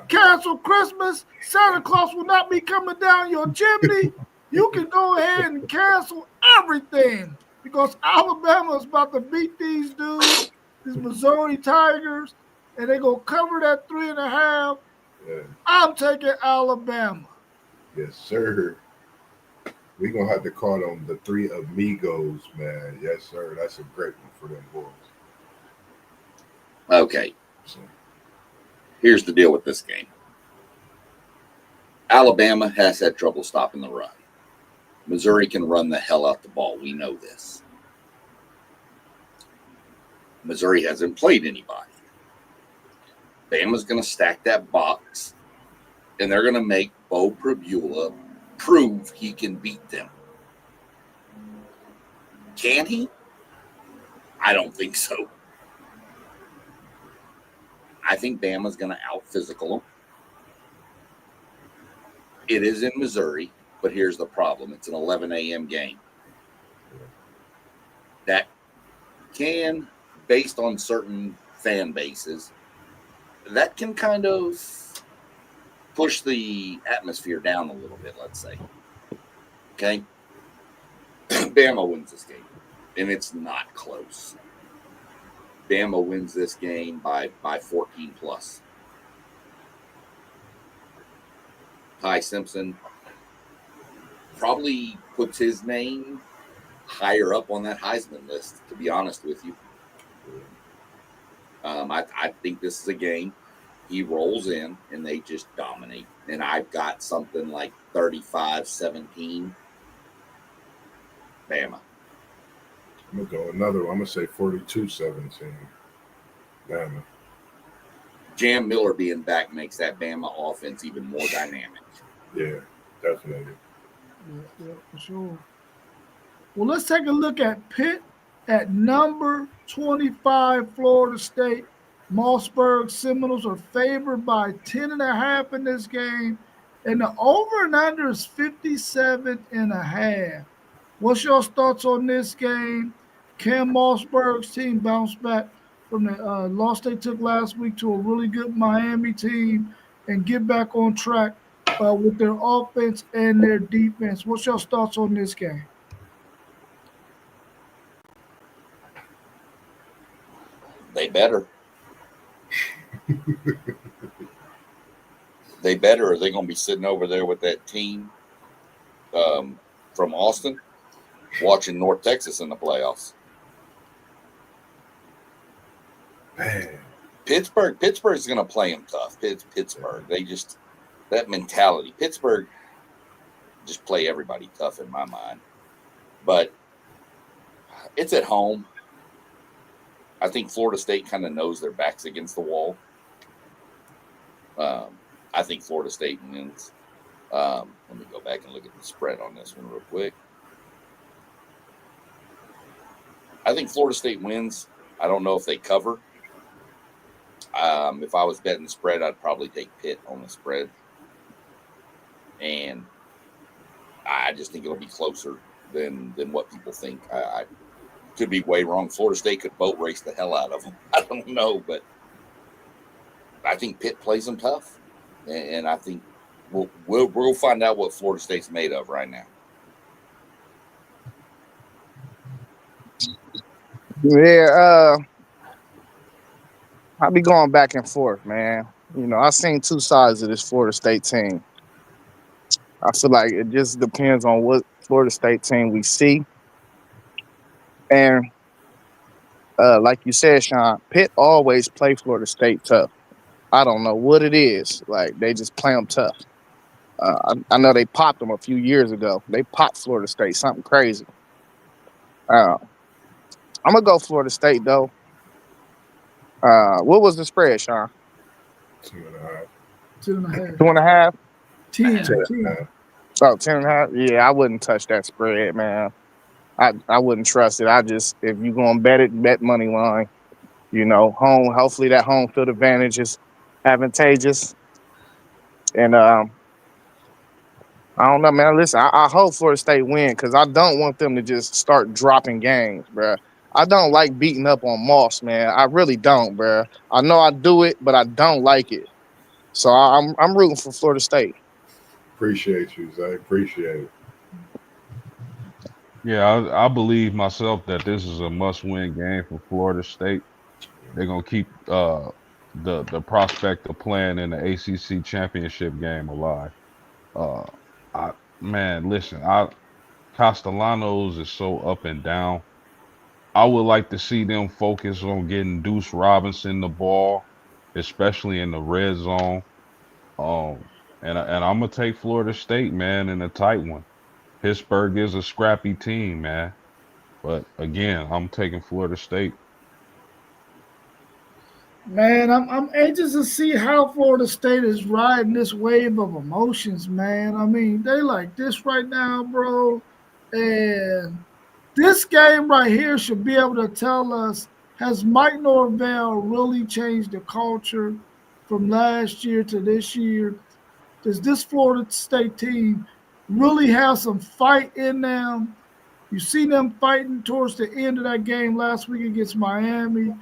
cancel Christmas, Santa Claus will not be coming down your chimney. You can go ahead and cancel everything because Alabama is about to beat these dudes, these Missouri Tigers, and they're going to cover that 3.5. Yeah. I'm taking Alabama. Yes, sir. We're going to have to call them the three amigos, man. Yes, sir. That's a great one for them boys. Okay. So, Here's the deal with this game. Alabama has had trouble stopping the run. Missouri can run the hell out the ball. We know this. Missouri hasn't played anybody. Bama's going to stack that box, and they're going to make Bo Prabula prove he can beat them. Can he? I don't think so. I think Bama's going to out-physical them. It is in Missouri, but here's the problem. It's an 11 a.m. game. That can, based on certain fan bases, that can kind of push the atmosphere down a little bit, let's say. Okay? Bama wins this game, and it's not close. Bama wins this game by 14 plus. Ty Simpson probably puts his name higher up on that Heisman list, to be honest with you. I think this is a game he rolls in and they just dominate. And I've got something like 35-17. Bama. I'm going to go another one. I'm going to say 42-17. Bama. Jam Miller being back makes that Bama offense even more dynamic. Yeah, definitely. Yeah, for sure. Well, let's take a look at Pitt at number 25, Florida State. Mossberg Seminoles are favored by 10.5 in this game, and the over and under is 57.5. What's your thoughts on this game? Can Mossberg's team bounce back from the loss they took last week to a really good Miami team and get back on track with their offense and their defense? What's your thoughts on this game? They better. They better, or they're going to be sitting over there with that team from Austin watching North Texas in the playoffs. Man. Pittsburgh's going to play them tough. Pittsburgh. They just, that mentality. Pittsburgh just play everybody tough in my mind. But it's at home. I think Florida State kind of knows their back's against the wall. I think Florida State wins. Let me go back and look at the spread on this one real quick. I think Florida State wins. I don't know if they cover. If I was betting the spread, I'd probably take Pitt on the spread. And I just think it'll be closer than what people think. I could be way wrong. Florida State could boat race the hell out of them. I don't know, but I think Pitt plays them tough. And I think we'll find out what Florida State's made of right now. Yeah, I be going back and forth, man. You know, I've seen two sides of this Florida State team. I feel like it just depends on what Florida State team we see. And like you said, Sean, Pitt always play Florida State tough. I don't know what it is. Like, they just play them tough. I know they popped them a few years ago. They popped Florida State, something crazy. I'm going to go Florida State, though. What was the spread, Sean? 2.5. 2.5. 2.5? 10, 10. 10. Oh, 10.5. Yeah, I wouldn't touch that spread, man. I wouldn't trust it. If you're gonna bet it, bet money line. Home. Hopefully that home field advantage is advantageous. And I don't know, man. Listen, I hope Florida State win because I don't want them to just start dropping games, bro. I don't like beating up on Moss, man. I really don't, bro. I know I do it, but I don't like it. So I'm rooting for Florida State. Appreciate you, Zay. Appreciate it. Yeah, I believe myself that this is a must-win game for Florida State. They're gonna keep the prospect of playing in the ACC championship game alive. Uh, I man, listen, I Castellanos is so up and down. I would like to see them focus on getting Deuce Robinson the ball, especially in the red zone. And I'm gonna take Florida State, man, in a tight one. Pittsburgh is a scrappy team, man. But again, I'm taking Florida State. Man, I'm anxious to see how Florida State is riding this wave of emotions, man. I mean, they like this right now, bro. And this game right here should be able to tell us, has Mike Norvell really changed the culture from last year to this year? Does this Florida State team really have some fight in them? You see them fighting towards the end of that game last week against Miami.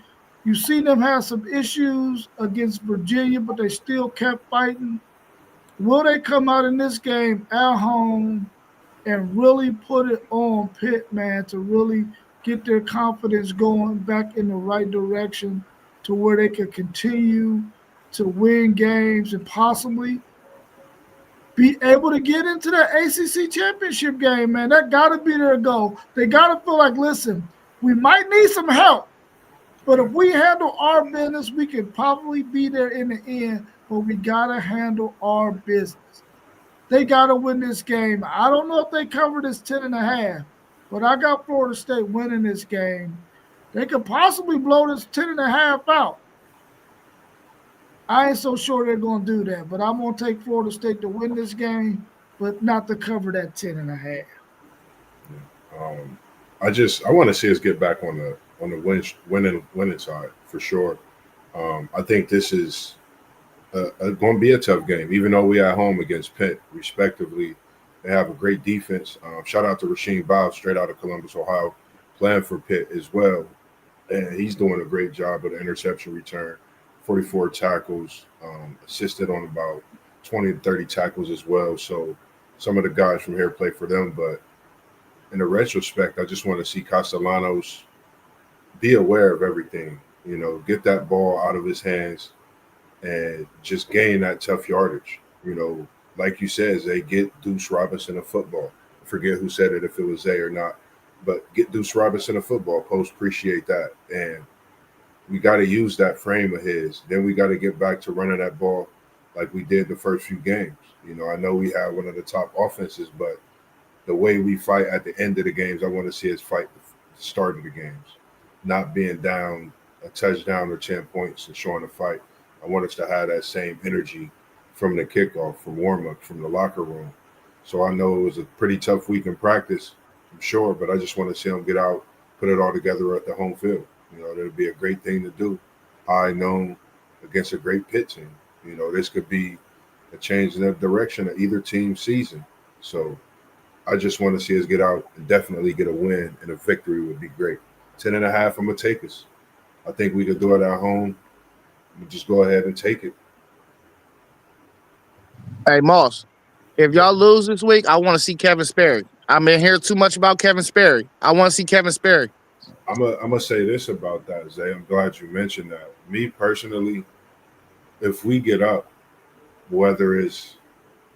You see them have some issues against Virginia, but they still kept fighting. Will they come out in this game at home and really put it on Pitt, man, to really get their confidence going back in the right direction to where they can continue to win games and possibly be able to get into the ACC championship game, man? That got to be their goal. They got to feel like, listen, we might need some help, but if we handle our business, we could probably be there in the end, but we got to handle our business. They got to win this game. I don't know if they cover this 10.5, but I got Florida State winning this game. They could possibly blow this 10.5 out. I ain't so sure they're going to do that, but I'm going to take Florida State to win this game, but not to cover that 10.5. I want to see us get back on the winning side for sure. I think this is going to be a tough game, even though we at home against Pitt, respectively. They have a great defense. Shout out to Rasheem Bow, straight out of Columbus, Ohio, playing for Pitt as well, and he's doing a great job with the interception return. 44 tackles, assisted on about 20 to 30 tackles as well. So some of the guys from here play for them, but in the retrospect, I just want to see Castellanos be aware of everything, get that ball out of his hands and just gain that tough yardage. Like you said, they get Deuce Robinson a football. I forget who said it, if it was Zay or not, but get Deuce Robinson a football. Post appreciate that. And we got to use that frame of his. Then we got to get back to running that ball like we did the first few games. I know we have one of the top offenses, but the way we fight at the end of the games, I want to see us fight the start of the games, not being down a touchdown or 10 points and showing a fight. I want us to have that same energy from the kickoff, from warm-up, from the locker room. So I know it was a pretty tough week in practice, I'm sure, but I just want to see them get out, put it all together at the home field. That'll be a great thing to do. High known against a great Pitt team. This could be a change in the direction of either team's season. So I just want to see us get out and definitely get a win, and a victory would be great. 10.5, I'm going to take us. I think we could do it at home. We just go ahead and take it. Hey, Moss, if y'all lose this week, I want to see Kevin Sperry. I've been hearing too much about Kevin Sperry. I want to see Kevin Sperry. I'm gonna say this about that, Zay. I'm glad you mentioned that. Me personally, if we get up, whether it's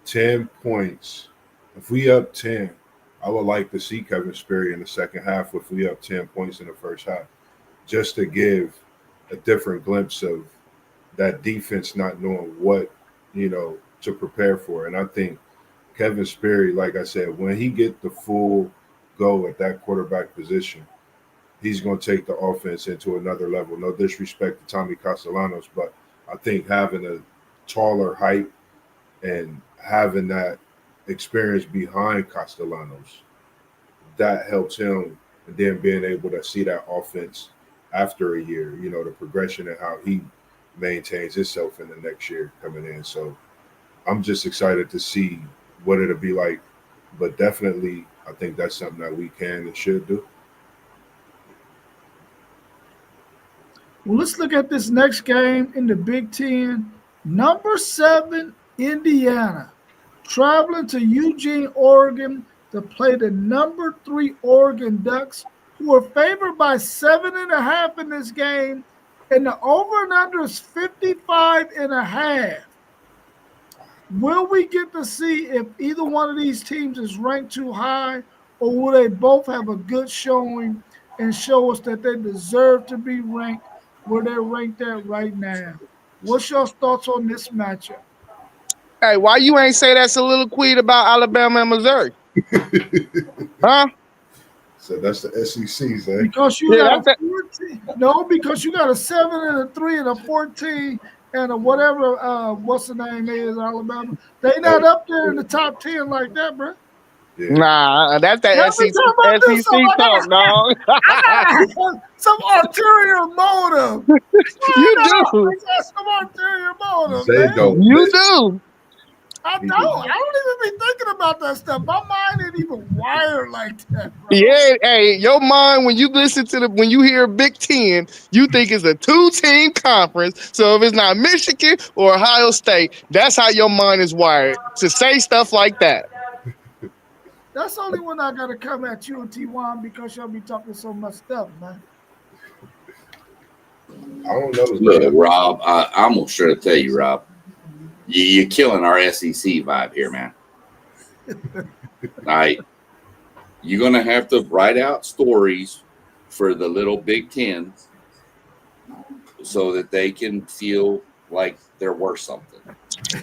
10 points, if we up 10, I would like to see Kevin Sperry in the second half if we up 10 points in the first half, just to give a different glimpse of that defense not knowing what, to prepare for. And I think Kevin Sperry, like I said, when he get the full go at that quarterback position, he's going to take the offense into another level. No disrespect to Tommy Castellanos, but I think having a taller height and having that experience behind Castellanos, that helps him, and then being able to see that offense after a year, the progression and how he maintains himself in the next year coming in. So I'm just excited to see what it'll be like. But definitely, I think that's something that we can and should do. Well, let's look at this next game in the Big Ten. Number 7, Indiana, traveling to Eugene, Oregon to play the number 3 Oregon Ducks, who are favored by 7.5 in this game, and the over and under is 55.5. Will we get to see if either one of these teams is ranked too high, or will they both have a good showing and show us that they deserve to be ranked where they're ranked at right now? What's your thoughts on this matchup? Hey, why you ain't say that soliloquy about Alabama and Missouri? Huh? So that's the SECs, eh? Because you Yeah, got that's a 14. No, because you got a 7 and a 3 and a 14 and a whatever. What's the name is Alabama? They not up there in the top 10 like that, bro. Yeah. Nah, that's that Every SEC, time I do something, talk, dog. I gotta have some ulterior motive. You I do. some ulterior motive, They man. don't. You do. I don't. I don't even be thinking about that stuff. My mind ain't even wired like that, bro. Yeah, hey, your mind when you listen to when you hear Big Ten, you think it's a 2-team conference. So if it's not Michigan or Ohio State, that's how your mind is wired to say stuff like that. That's only when I gotta come at you and T1 because y'all be talking so much stuff, man. I don't know. Look, Rob, I'm gonna sure to tell you, Rob, you're killing our SEC vibe here, man. All right, you're gonna have to write out stories for the little Big Ten so that they can feel like they're worth something.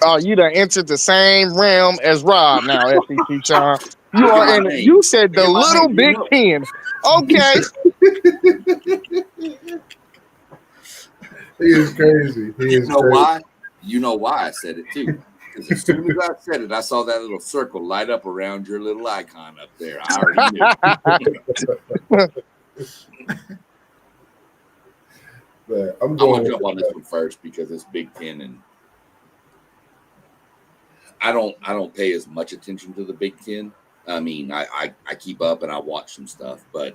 Oh, you done entered the same realm as Rob now, SEC Sean. You are in. You said the little Big Ten. Okay. He is crazy. You know why? You know why I said it too. Because as soon as I said it, I saw that little circle light up around your little icon up there. I already knew. But I'm gonna jump on this one first because it's Big Ten, and I don't pay as much attention to the Big Ten. I mean, I keep up and I watch some stuff, but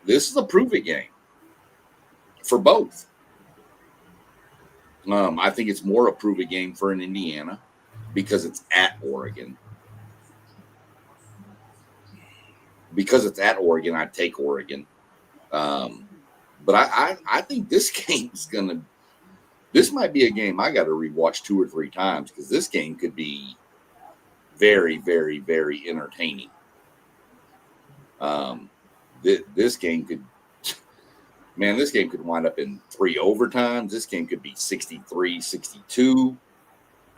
this is a prove-it game for both. I think it's more a prove-it game for an Indiana because it's at Oregon. Because it's at Oregon, I'd take Oregon. But I think this game is this might be a game I got to rewatch 2 or 3 times because this game could be very, very, very entertaining. This game could wind up in 3 overtimes. This game could be 63-62.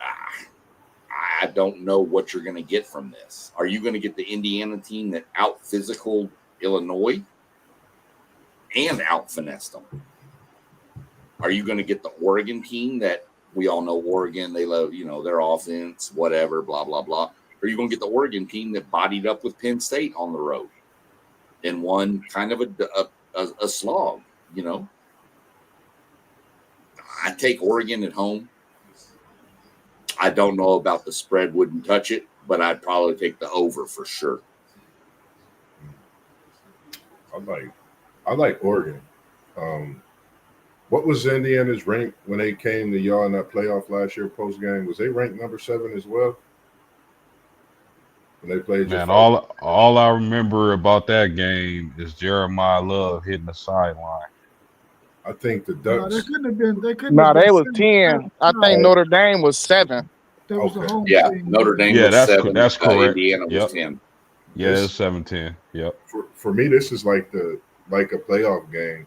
I don't know what you're going to get from this. Are you going to get the Indiana team that out-physicaled Illinois and out-finessed them? Are you going to get the Oregon team that we all know Oregon, they love, their offense, whatever, blah, blah, blah. Or are you going to get the Oregon team that bodied up with Penn State on the road and won kind of a slog, I take Oregon at home. I don't know about the spread, wouldn't touch it, but I'd probably take the over for sure. I like Oregon. What was Indiana's rank when they came to y'all in that playoff last year post game? Was they ranked number 7 as well? When they played, man, all I remember about that game is Jeremiah Love hitting the sideline. I think the Ducks. No, they couldn't have been. They was 10. I think Notre Dame was 7. That was the home team. Notre Dame was 7. That's correct. Indiana was 10. Yeah, it's 7-10. Yep. For me, this is like a playoff game.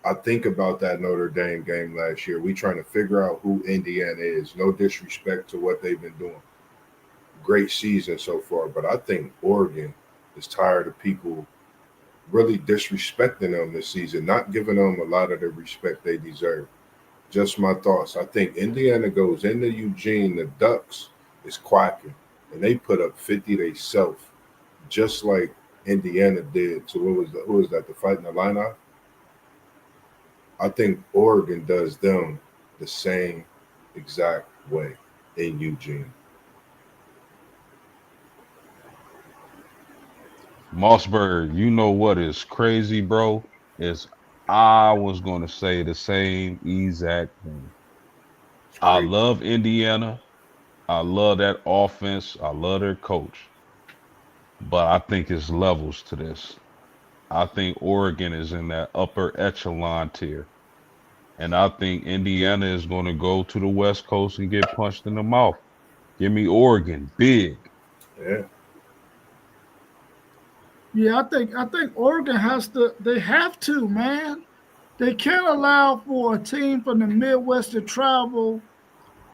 I think about that Notre Dame game last year. We trying to figure out who Indiana is. No disrespect to what they've been doing. Great season so far, but I think Oregon is tired of people really disrespecting them this season, not giving them a lot of the respect they deserve. Just my thoughts. I think Indiana goes into Eugene. The Ducks is quacking, and they put up 50 themselves, just like Indiana did. So who was that? The Fighting Illini. I think Oregon does them the same exact way in Eugene. Mossberg, you know what is crazy, bro? Is I was going to say the same exact thing. It's I crazy. love Indiana. I love that offense. I love their coach. But I think it's levels to this. I think Oregon is in that upper echelon tier. And I think Indiana is going to go to the West Coast and get punched in the mouth. Give me Oregon big. Yeah, Yeah, I think Oregon has to. They have to, man. They can't allow for a team from the Midwest to travel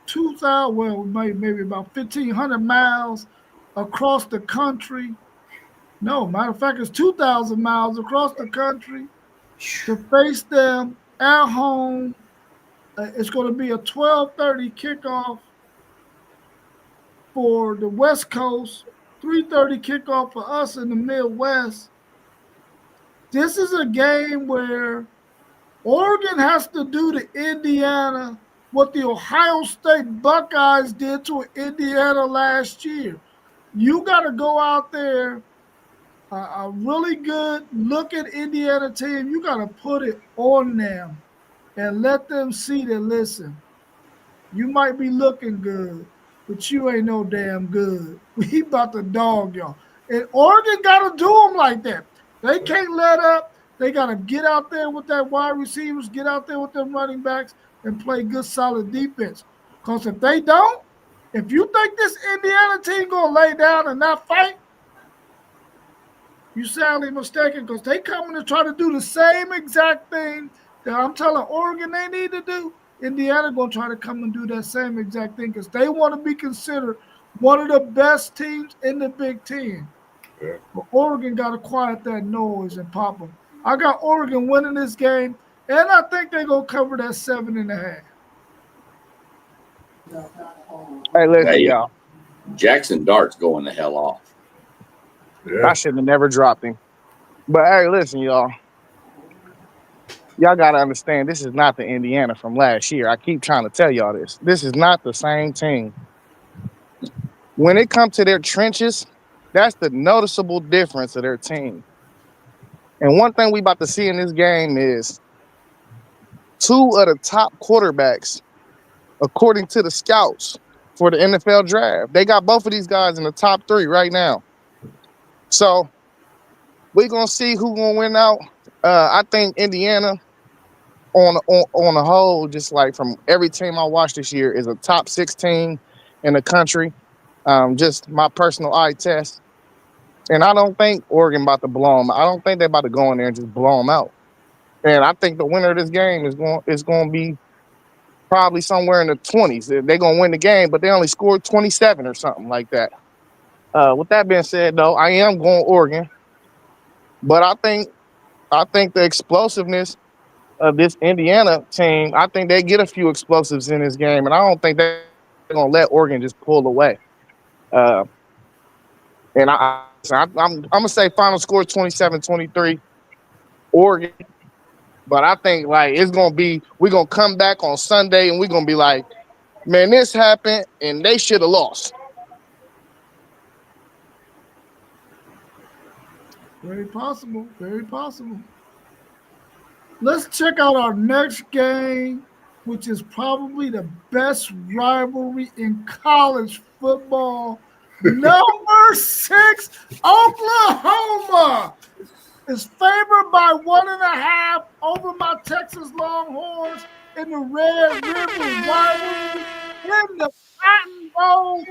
2,000, well, maybe about 1,500 miles across the country. No, matter of fact, it's 2,000 miles across the country to face them at home. It's going to be a 12:30 kickoff for the West Coast, 3:30 kickoff for us in the Midwest. This is a game where Oregon has to do to Indiana what the Ohio State Buckeyes did to Indiana last year. You got to go out there, a really good look at Indiana team. You got to put it on them and let them see that, listen, you might be looking good, but you ain't no damn good. We about to dog y'all. And Oregon got to do them like that. They can't let up. They got to get out there with that wide receivers, get out there with them running backs, and play good, solid defense. Because if they don't, if you think this Indiana team going to lay down and not fight, you sadly mistaken because they coming to try to do the same exact thing that I'm telling Oregon they need to do. Indiana going to try to come and do that same exact thing because they want to be considered one of the best teams in the Big Ten. yeah. But Oregon got to quiet that noise and pop them. I got Oregon winning this game, and I think they're going to cover that 7.5. Hey, listen, Hey, y'all. Jackson Dart's going the hell off. I Yeah, should have never dropped him. But hey, listen, y'all. Y'all gotta understand this is not the Indiana from last year. I keep trying to tell y'all this. This is not the same team. When it comes to their trenches, that's the noticeable difference of their team. And one thing we about to see in this game is two of the top quarterbacks, according to the scouts for the NFL draft. They got both of these guys in the top three right now. So we're gonna see who gonna win out. I think Indiana on the whole, just like from every team I watched this year, is a top 16 in the country. Just my personal eye test. And I don't think Oregon about to blow them. I don't think they're about to go in there and just blow them out. And I think the winner of this game is going to be probably somewhere in the 20s. They're going to win the game, but they only scored 27 or something like that. With that being said, though, I am going Oregon, but I think the explosiveness of this Indiana team, I think they get a few explosives in this game, and I don't think they're going to let Oregon just pull away. Uh, and I'm going to say final score 27-23 Oregon. But I think like it's gonna be we're gonna come back on Sunday and we're gonna be like, man, this happened and they should have lost. Very possible. Very possible. Let's check out our next game, which is probably the best rivalry in college football. Number 6, Oklahoma is favored by 1.5 over my Texas Longhorns in the Red River rivalry in the Cotton Bowl.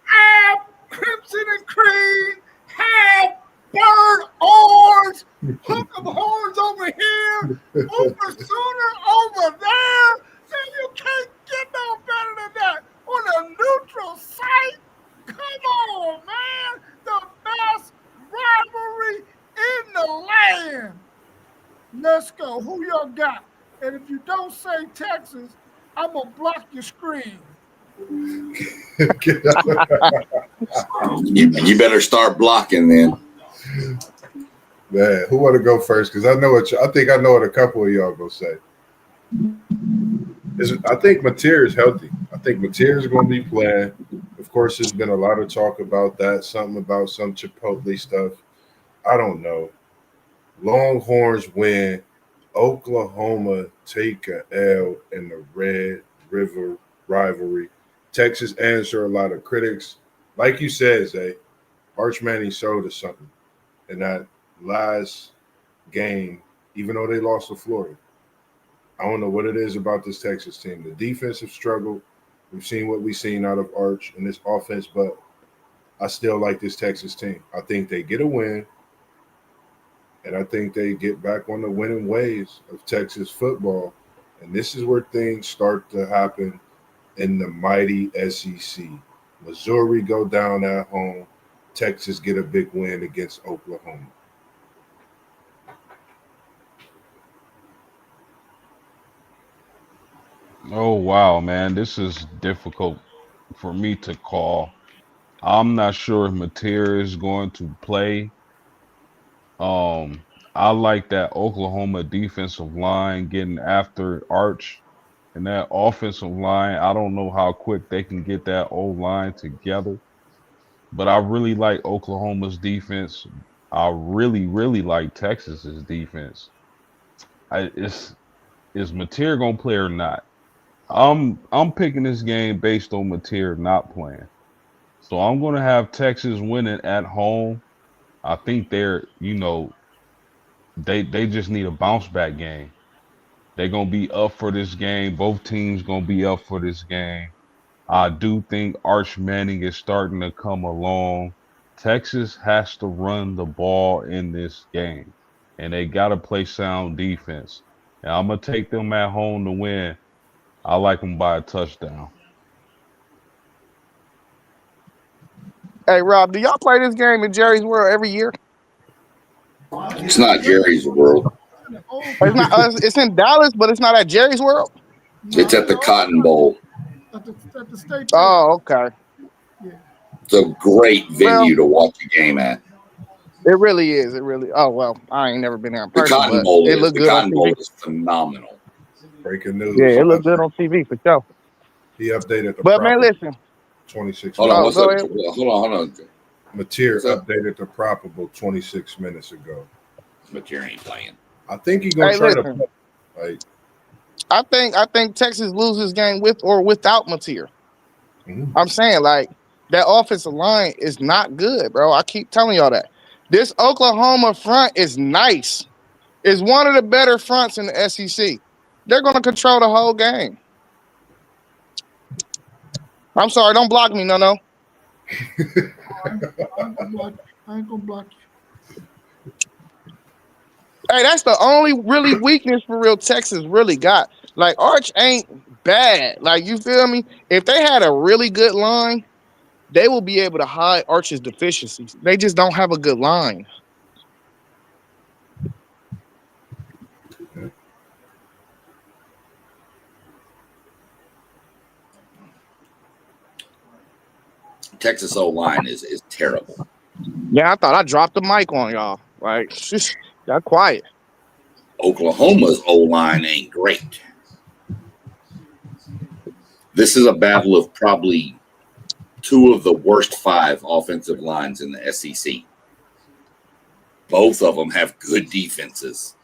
Half crimson and cream, half bird orange. Hook 'em horns over here, over Sooner over there, and you can't get no better than that on a neutral site. Come on, man, the best rivalry in the land. Let's go. Who y'all got? And if you don't say Texas, I'm gonna block your screen. You better start blocking then. Man, who want to go first? Because I know I think I know what a couple of y'all gonna say. I think Mateer is healthy. I think Mateer is going to be playing. Of course, there's been a lot of talk about that. Something about some Chipotle stuff. I don't know. Longhorns win. Oklahoma take a L in the Red River rivalry. Texas answer a lot of critics. Like you said, Zay, Arch Manning showed us something in that last game, even though they lost to Florida. I don't know what it is about this Texas team. The defensive struggle. We've seen what we've seen out of Arch in this offense, but I still like this Texas team. I think they get a win, and I think they get back on the winning ways of Texas football. And this is where things start to happen in the mighty SEC. Missouri go down at home. Texas get a big win against Oklahoma. Oh wow, man, this is difficult for me to call. I'm not sure if Mateer is going to play. Um, I like that Oklahoma defensive line getting after Arch and that offensive line. I don't know how quick they can get that old line together, but I really like Oklahoma's defense. I really, really like Texas's defense. Is Mateer gonna play or not? I'm picking this game based on Mateer not playing. So I'm gonna have Texas winning at home. I think they just need a bounce back game. They're gonna be up for this game. Both teams gonna be up for this game. I do think Arch Manning is starting to come along. Texas has to run the ball in this game, and they gotta play sound defense. And I'm gonna take them at home to win. I like them by a touchdown. Hey, Rob, do y'all play this game in Jerry's World every year? It's not Jerry's World. It's not. It's in Dallas, but it's not at Jerry's World. It's at the Cotton Bowl. At the state fair. Oh, okay. Yeah. It's a great venue to watch a game at. It really is. It really. Oh well, I ain't never been there in The person, Cotton but Bowl it is. looked The good on Cotton TV. Bowl is phenomenal. Breaking news. Yeah, it looked good on TV for sure. He updated the But man, probable listen. 26 Hold on, minutes. what's go up? ahead. Hold on. Mateer What's up? updated the probable 26 minutes ago. Mateer ain't playing. I think he's gonna Hey, try listen. to play. Like, I think Texas loses game with or without Mateer. mhm. I'm saying like that offensive line is not good, bro. I keep telling y'all that. This Oklahoma front is nice. It's one of the better fronts in the SEC. They're going to control the whole game. I'm sorry, don't block me, no. I ain't gonna block you. Hey, that's the only really weakness for real Texas really got. Like Arch ain't bad. Like you feel me? If they had a really good line, they will be able to hide Arch's deficiencies. They just don't have a good line. Texas O line is terrible. Yeah, I thought I dropped the mic on y'all. Like, just y'all quiet. Oklahoma's O line ain't great. This is a battle of probably two of the worst 5 offensive lines in the SEC. Both of them have good defenses.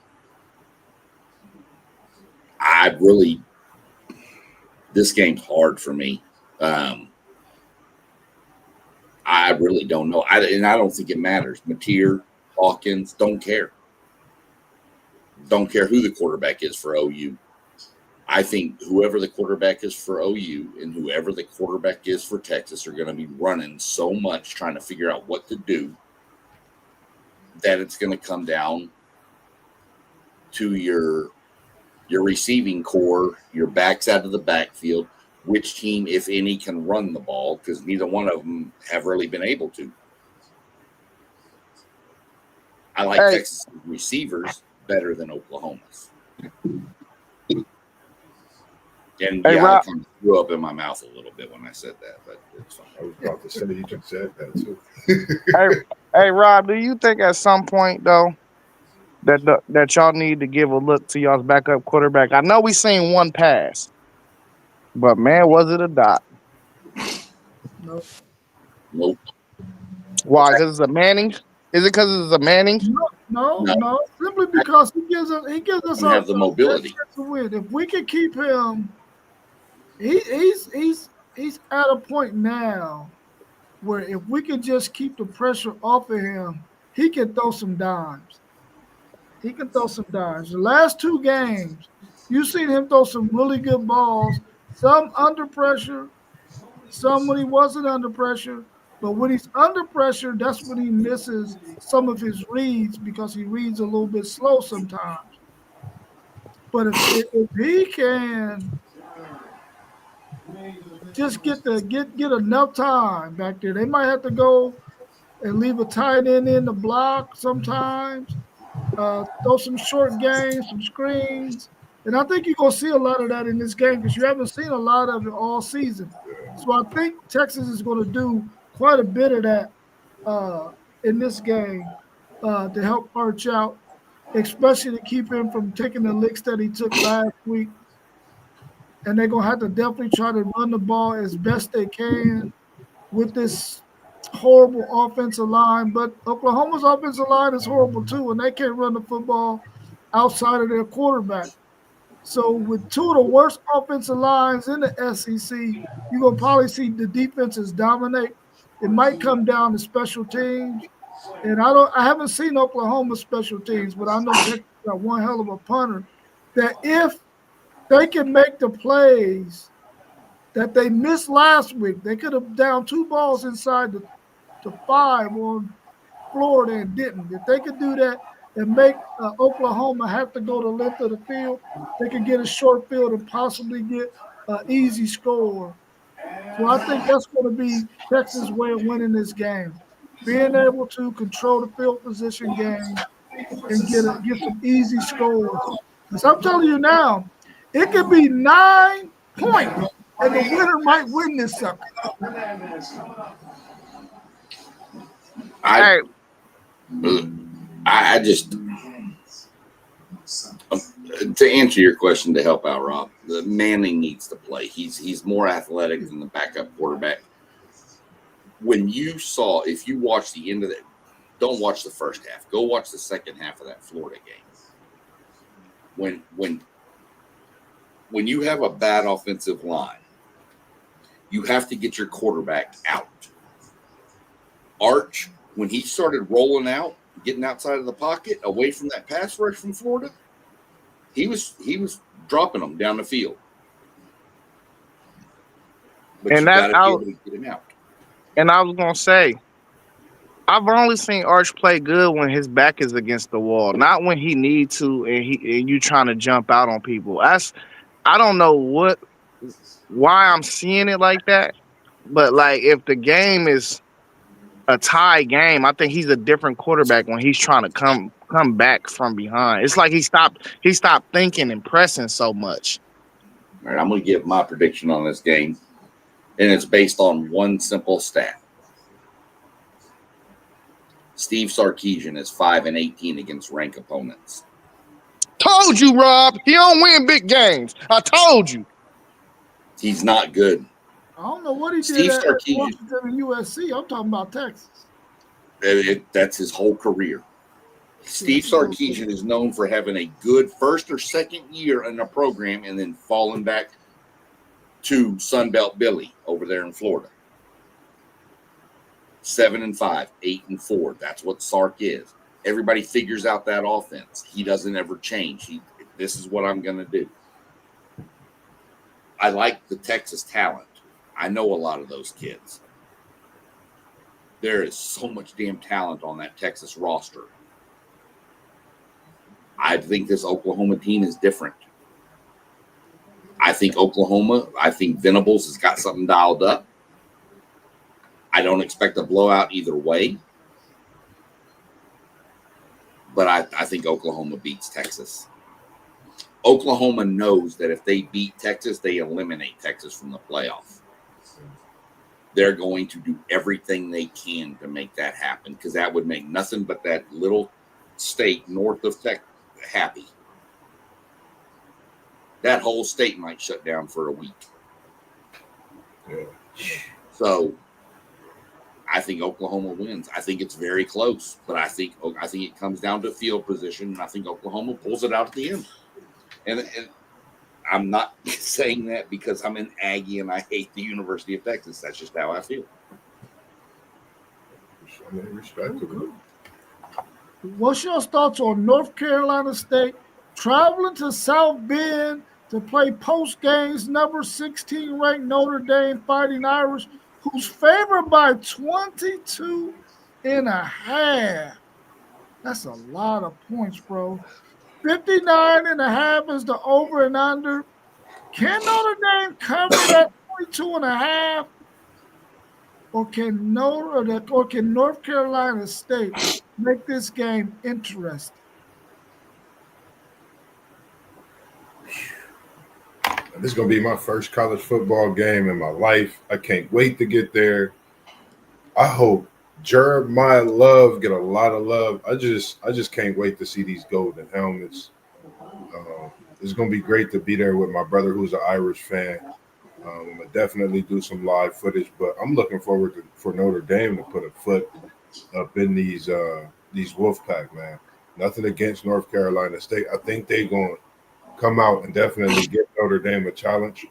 This game's hard for me. I really don't know. I don't think it matters. Mateer, Hawkins, don't care. Don't care who the quarterback is for OU. I think whoever the quarterback is for OU and whoever the quarterback is for Texas are going to be running so much trying to figure out what to do that it's going to come down to your receiving core, your backs out of the backfield, which team, if any, can run the ball, because neither one of them have really been able to. I like Texas receivers better than Oklahoma's. And Hey, yeah, I Rob. kind of threw up in my mouth a little bit when I said that, but it's fine. I was about to say you just said that too. Hey, hey, Rob. Do you think at some point though that y'all need to give a look to y'all's backup quarterback? I know we seen one pass, but man, was it a dot? No, Nope. Why? Because it's a Manning? Is it because it's a Manning? No, no. Simply because he gives us don't have the mobility. chance to win. If we can keep him, he's at a point now where if we can just keep the pressure off of him, he can throw some dimes. He can throw some dimes. The last two games, you've seen him throw some really good balls, some under pressure, some when he wasn't under pressure. But when he's under pressure, that's when he misses some of his reads because he reads a little bit slow sometimes. But if he can just get enough time back there, they might have to go and leave a tight end in the block sometimes. Throw some short games, some screens. And I think you're going to see a lot of that in this game because you haven't seen a lot of it all season. So I think Texas is going to do quite a bit of that in this game to help Arch out, especially to keep him from taking the licks that he took last week. And they're going to have to definitely try to run the ball as best they can with this horrible offensive line, but Oklahoma's offensive line is horrible too, and they can't run the football outside of their quarterback. So with two of the worst offensive lines in the SEC, you're gonna probably see the defenses dominate. It might come down to special teams. And I haven't seen Oklahoma special teams, but I know Texas got one hell of a punter that if they can make the plays that they missed last week, they could have down two balls inside the 5 on Florida and didn't. If they could do that and make Oklahoma have to go the length of the field, they could get a short field and possibly get an easy score. So I think that's going to be Texas' way of winning this game, being able to control the field position game and get some easy scores. Because I'm telling you now, it could be 9 points, and the winner might win this sucker. I Hey, I just to answer your question to help out Rob, the Manning needs to play. He's more athletic than the backup quarterback. When if you watch the end of that, don't watch the first half. Go watch the second half of that Florida game. When you have a bad offensive line, you have to get your quarterback out. Arch, when he started rolling out, getting outside of the pocket, away from that pass rush from Florida, he was dropping them down the field. But and you that got to be able to get him out. and I was gonna say, I've only seen Arch play good when his back is against the wall, not when he needs to and you trying to jump out on people. I don't know why I'm seeing it like that, but like if the game is a tie game, I think he's a different quarterback when he's trying to come back from behind. It's like he stopped thinking and pressing so much. All right, I'm going to give my prediction on this game, and it's based on one simple stat. Steve Sarkisian is 5-18 against ranked opponents. Told you, Rob. He don't win big games. I told you. He's not good. I don't know what he Steve did at Sarkisian. Washington and USC. I'm talking about Texas. That's his whole career. Steve Sarkisian is known for having a good first or second year in a program and then falling back to Sunbelt Billy over there in Florida. 7-5, 8-4. That's what Sark is. Everybody figures out that offense. He doesn't ever change. This is what I'm going to do. I like the Texas talent. I know a lot of those kids. There is so much damn talent on that Texas roster. I think this Oklahoma team is different. I think Venables has got something dialed up. I don't expect a blowout either way. But I think Oklahoma beats Texas. Oklahoma knows that if they beat Texas, they eliminate Texas from the playoff. They're going to do everything they can to make that happen because that would make nothing but that little state north of Texas happy. That whole state might shut down for a week. Yeah. So I think Oklahoma wins. I think it's very close, but I think it comes down to field position, and I think Oklahoma pulls it out at the end. And I'm not saying that because I'm an Aggie and I hate the University of Texas. That's just how I feel. I mean, respectable. What's your thoughts on North Carolina State traveling to South Bend to play post games number 16 ranked Notre Dame Fighting Irish, who's favored by 22 and a half? That's a lot of points, bro. 59 and a half is the over and under. Can Notre Dame cover that 22 and a half? Or can North Carolina State make this game interesting? This is going to be my first college football game in my life. I can't wait to get there. I hope Jeremiah Love get a lot of love. I just can't wait to see these golden helmets. It's going to be great to be there with my brother who's an Irish fan. I'm going to definitely do some live footage, but I'm looking forward for Notre Dame to put a foot up in these Wolfpack, man. Nothing against North Carolina State. I think they're going to come out and definitely give Notre Dame a challenge.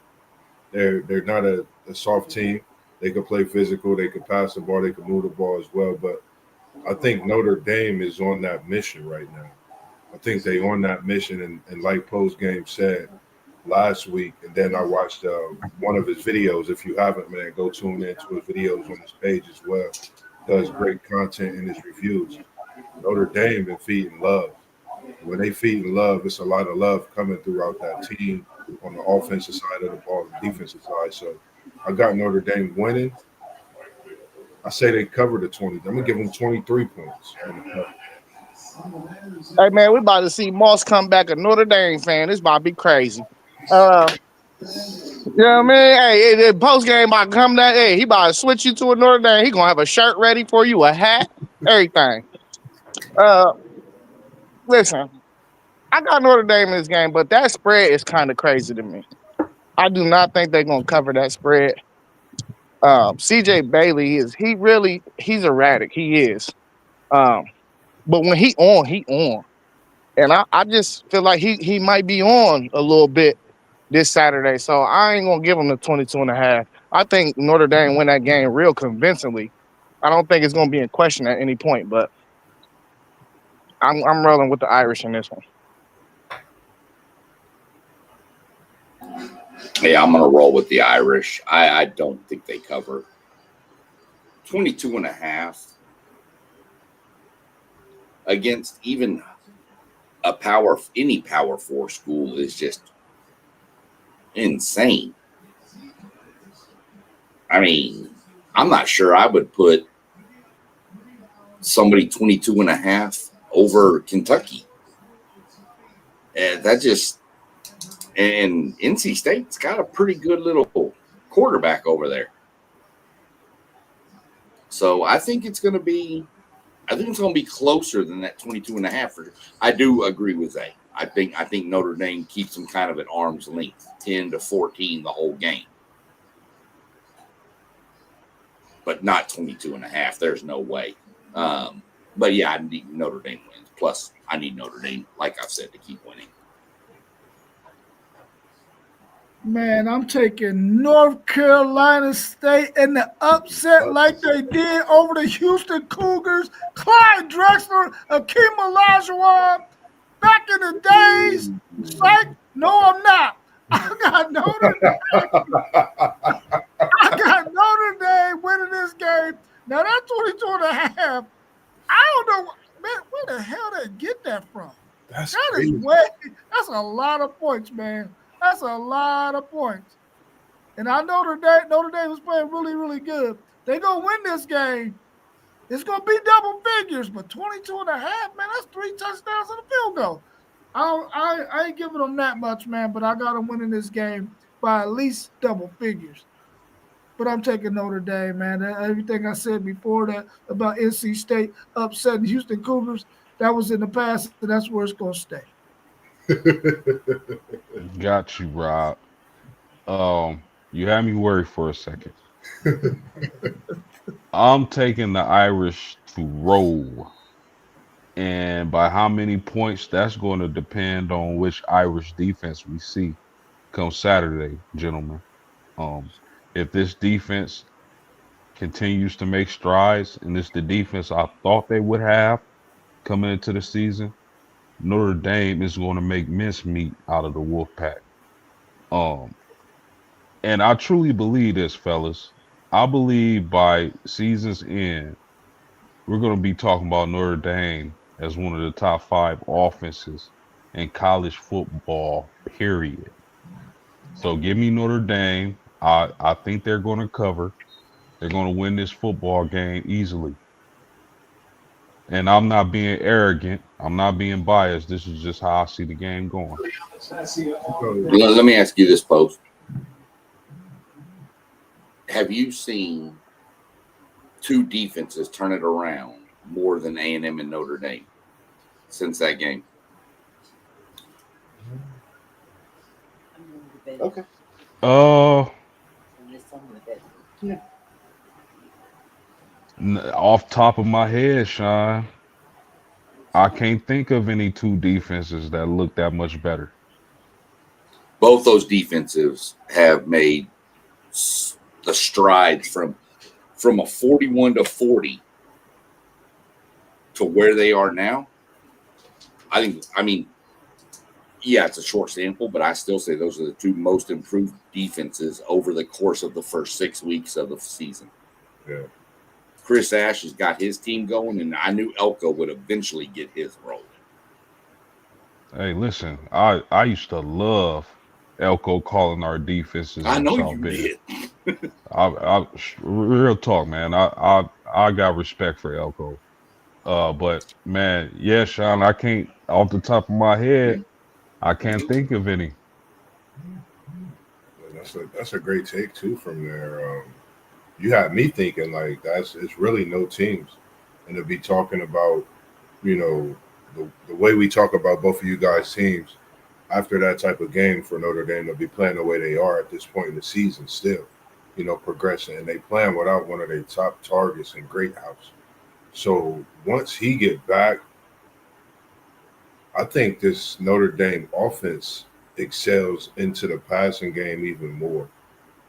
They're not a soft team. They can play physical. They can pass the ball. They can move the ball as well. But I think Notre Dame is on that mission right now. I think they on that mission. And like Post Game said last week, and then I watched one of his videos. If you haven't, man, go tune into his videos on his page as well. Does great content in his reviews. Notre Dame been feeding love. When they feeding love, it's a lot of love coming throughout that team on the offensive side of the ball, the defensive side. So I got Notre Dame winning. I say they cover the 20. I'm gonna give them 23 points. Hey man, we about to see Moss come back a Notre Dame fan. This about to be crazy. You know what I mean? Hey, the post game about to come down. Hey, he about to switch you to a Notre Dame. He gonna have a shirt ready for you, a hat, everything. Listen, I got Notre Dame in this game, but that spread is kind of crazy to me. I do not think they're gonna cover that spread. CJ Bailey he's erratic. He is. But when he on, he on. And I just feel like he might be on a little bit this Saturday. So I ain't gonna give him the 22 and a half. I think Notre Dame win that game real convincingly. I don't think it's gonna be in question at any point, but I'm rolling with the Irish in this one. Yeah, I'm going to roll with the Irish. I don't think they cover. 22 and a half against even any Power 4 school is just insane. I mean, I'm not sure I would put somebody 22 and a half over Kentucky. And and NC State's got a pretty good little quarterback over there. So I think it's going to be closer than that 22 and a half. I do agree with that. I think Notre Dame keeps them kind of at arm's length, 10 to 14 the whole game. But not 22 and a half. There's no way. But yeah, I need Notre Dame wins. Plus, I need Notre Dame, like I've said, to keep winning. Man, I'm taking North Carolina State in the upset like they did over the Houston Cougars. Clyde Drexler, Akeem Olajuwon, back in the days. Psych? No, I'm not. I got Notre Dame winning this game. Now, that 22 and a half, I don't know, man, where the hell did they get that from? That's a lot of points, man. That's a lot of points. And I know Notre Dame is playing really, really good. They're going to win this game. It's going to be double figures, but 22 and a half, man, that's 3 touchdowns and a field goal. I ain't giving them that much, man, but I got them winning this game by at least double figures. But I'm taking Notre Dame, man. Everything I said before that about NC State upsetting Houston Cougars, that was in the past, and that's where it's going to stay. Got you, Rob. You had me worried for a second. I'm taking the Irish to roll. And by how many points, that's going to depend on which Irish defense we see come Saturday, gentlemen. Um, if this defense continues to make strides, and it's the defense I thought they would have coming into the season, Notre Dame is going to make mincemeat out of the Wolfpack. Um, and I truly believe this, fellas. I believe by season's end, we're going to be talking about Notre Dame as one of the top 5 offenses in college football, period. So give me Notre Dame. I think they're going to cover. They're going to win this football game easily. And I'm not being arrogant. I'm not being biased. This is just how I see the game going. Let me ask you this, Post. Have you seen two defenses turn it around more than A&M and Notre Dame since that game? Okay. Off top of my head, Sean, I can't think of any two defenses that look that much better. Both those defenses have made the strides from a 41-40 to where they are now. I mean, yeah, it's a short sample, but I still say those are the two most improved defenses over the course of the first 6 weeks of the season. Yeah. Chris Ash has got his team going, and I knew Elko would eventually get his rolling. Hey, listen, I used to love Elko calling our defenses I in know South you Bend. did. Real talk, man. I got respect for Elko. But man, yeah, Sean, I can't off the top of my head, I can't think of any. That's a great take too from there. You had me thinking like it's really no teams, and to be talking about the way we talk about both of you guys' teams after that type of game for Notre Dame to be playing the way they are at this point in the season still, progressing, and they playing without one of their top targets in Greathouse. So once he get back, I think this Notre Dame offense excels into the passing game even more.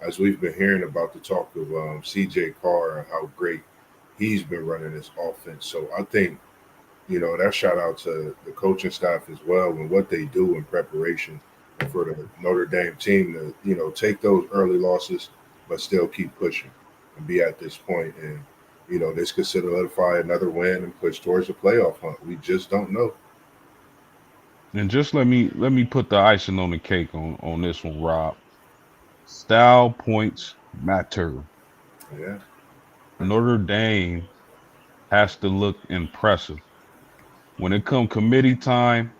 As we've been hearing about the talk of CJ Carr and how great he's been running this offense. So I think, that shout out to the coaching staff as well and what they do in preparation for the Notre Dame team to, take those early losses, but still keep pushing and be at this point. And, this could solidify another win and push towards the playoff hunt. We just don't know. And just let me put the icing on the cake on this one, Rob. Style points matter. Yeah. Notre Dame has to look impressive. When it come committee time,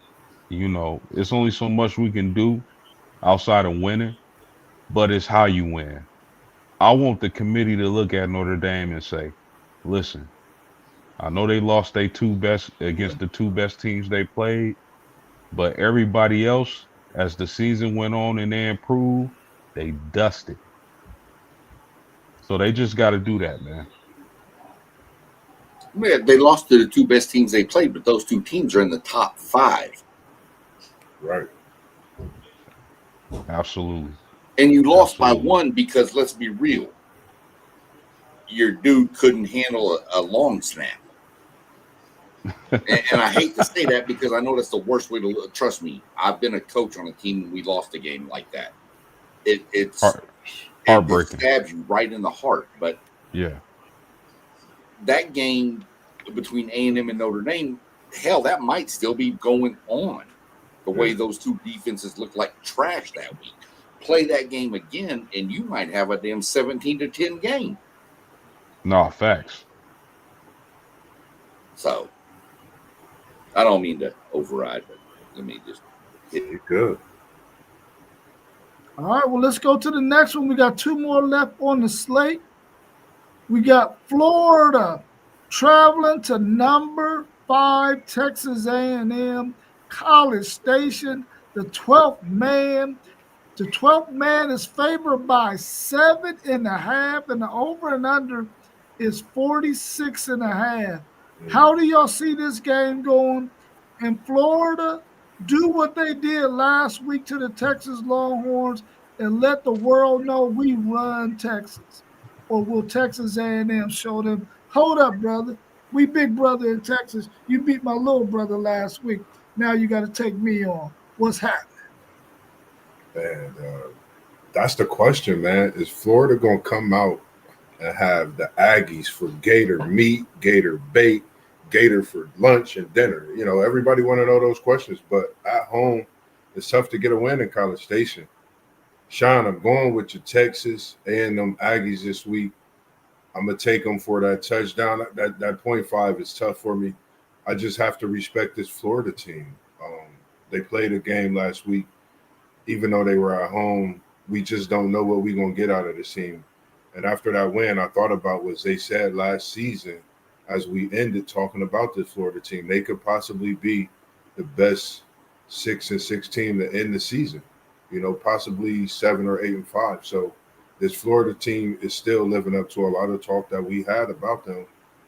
it's only so much we can do outside of winning, but it's how you win. I want the committee to look at Notre Dame and say, listen, I know they lost their two best against the two best teams they played, but everybody else, as the season went on and they improved, they dusted. So they just got to do that, man. Man, they lost to the two best teams they played, but those two teams are in the top 5. Right. Absolutely. And you lost by one because, let's be real, your dude couldn't handle a long snap. and I hate to say that because I know that's the worst way to look. Trust me, I've been a coach on a team and we lost a game like that. It's heartbreaking. It stabs you right in the heart. But yeah, that game between A&M and Notre Dame, hell, that might still be going on. The way those two defenses look like trash that week. Play that game again, and you might have a damn 17-10 game. No, facts. So, I don't mean to override, but Let me just. You good? All right, well, let's go to the next one. We got two more left on the slate. We got Florida traveling to number 5 Texas A&M College Station, the 12th man. The 12th man is favored by 7.5, and the over and under is 46.5. How do y'all see this game going? In Florida, do what they did last week to the Texas Longhorns and let the world know we run Texas. Or will Texas A&M show them, hold up, brother. We big brother in Texas. You beat my little brother last week. Now you got to take me on. What's happening? And that's the question, man. Is Florida going to come out and have the Aggies for gator meat, gator bait, gator for lunch and dinner? You know, everybody want to know those questions, but at home, it's tough to get a win in College Station. Sean, I'm going with your Texas A&M Aggies this week. I'm gonna take them for that touchdown. That 0.5 is tough for me. I just have to respect this Florida team. They played a game last week, even though they were at home. We just don't know what we're gonna get out of this team. And after that win, I thought about what they said last season as we ended talking about this Florida team. They could possibly be the best 6-6 team to end the season. You know, possibly 7 or 8-5. So this Florida team is still living up to a lot of talk that we had about them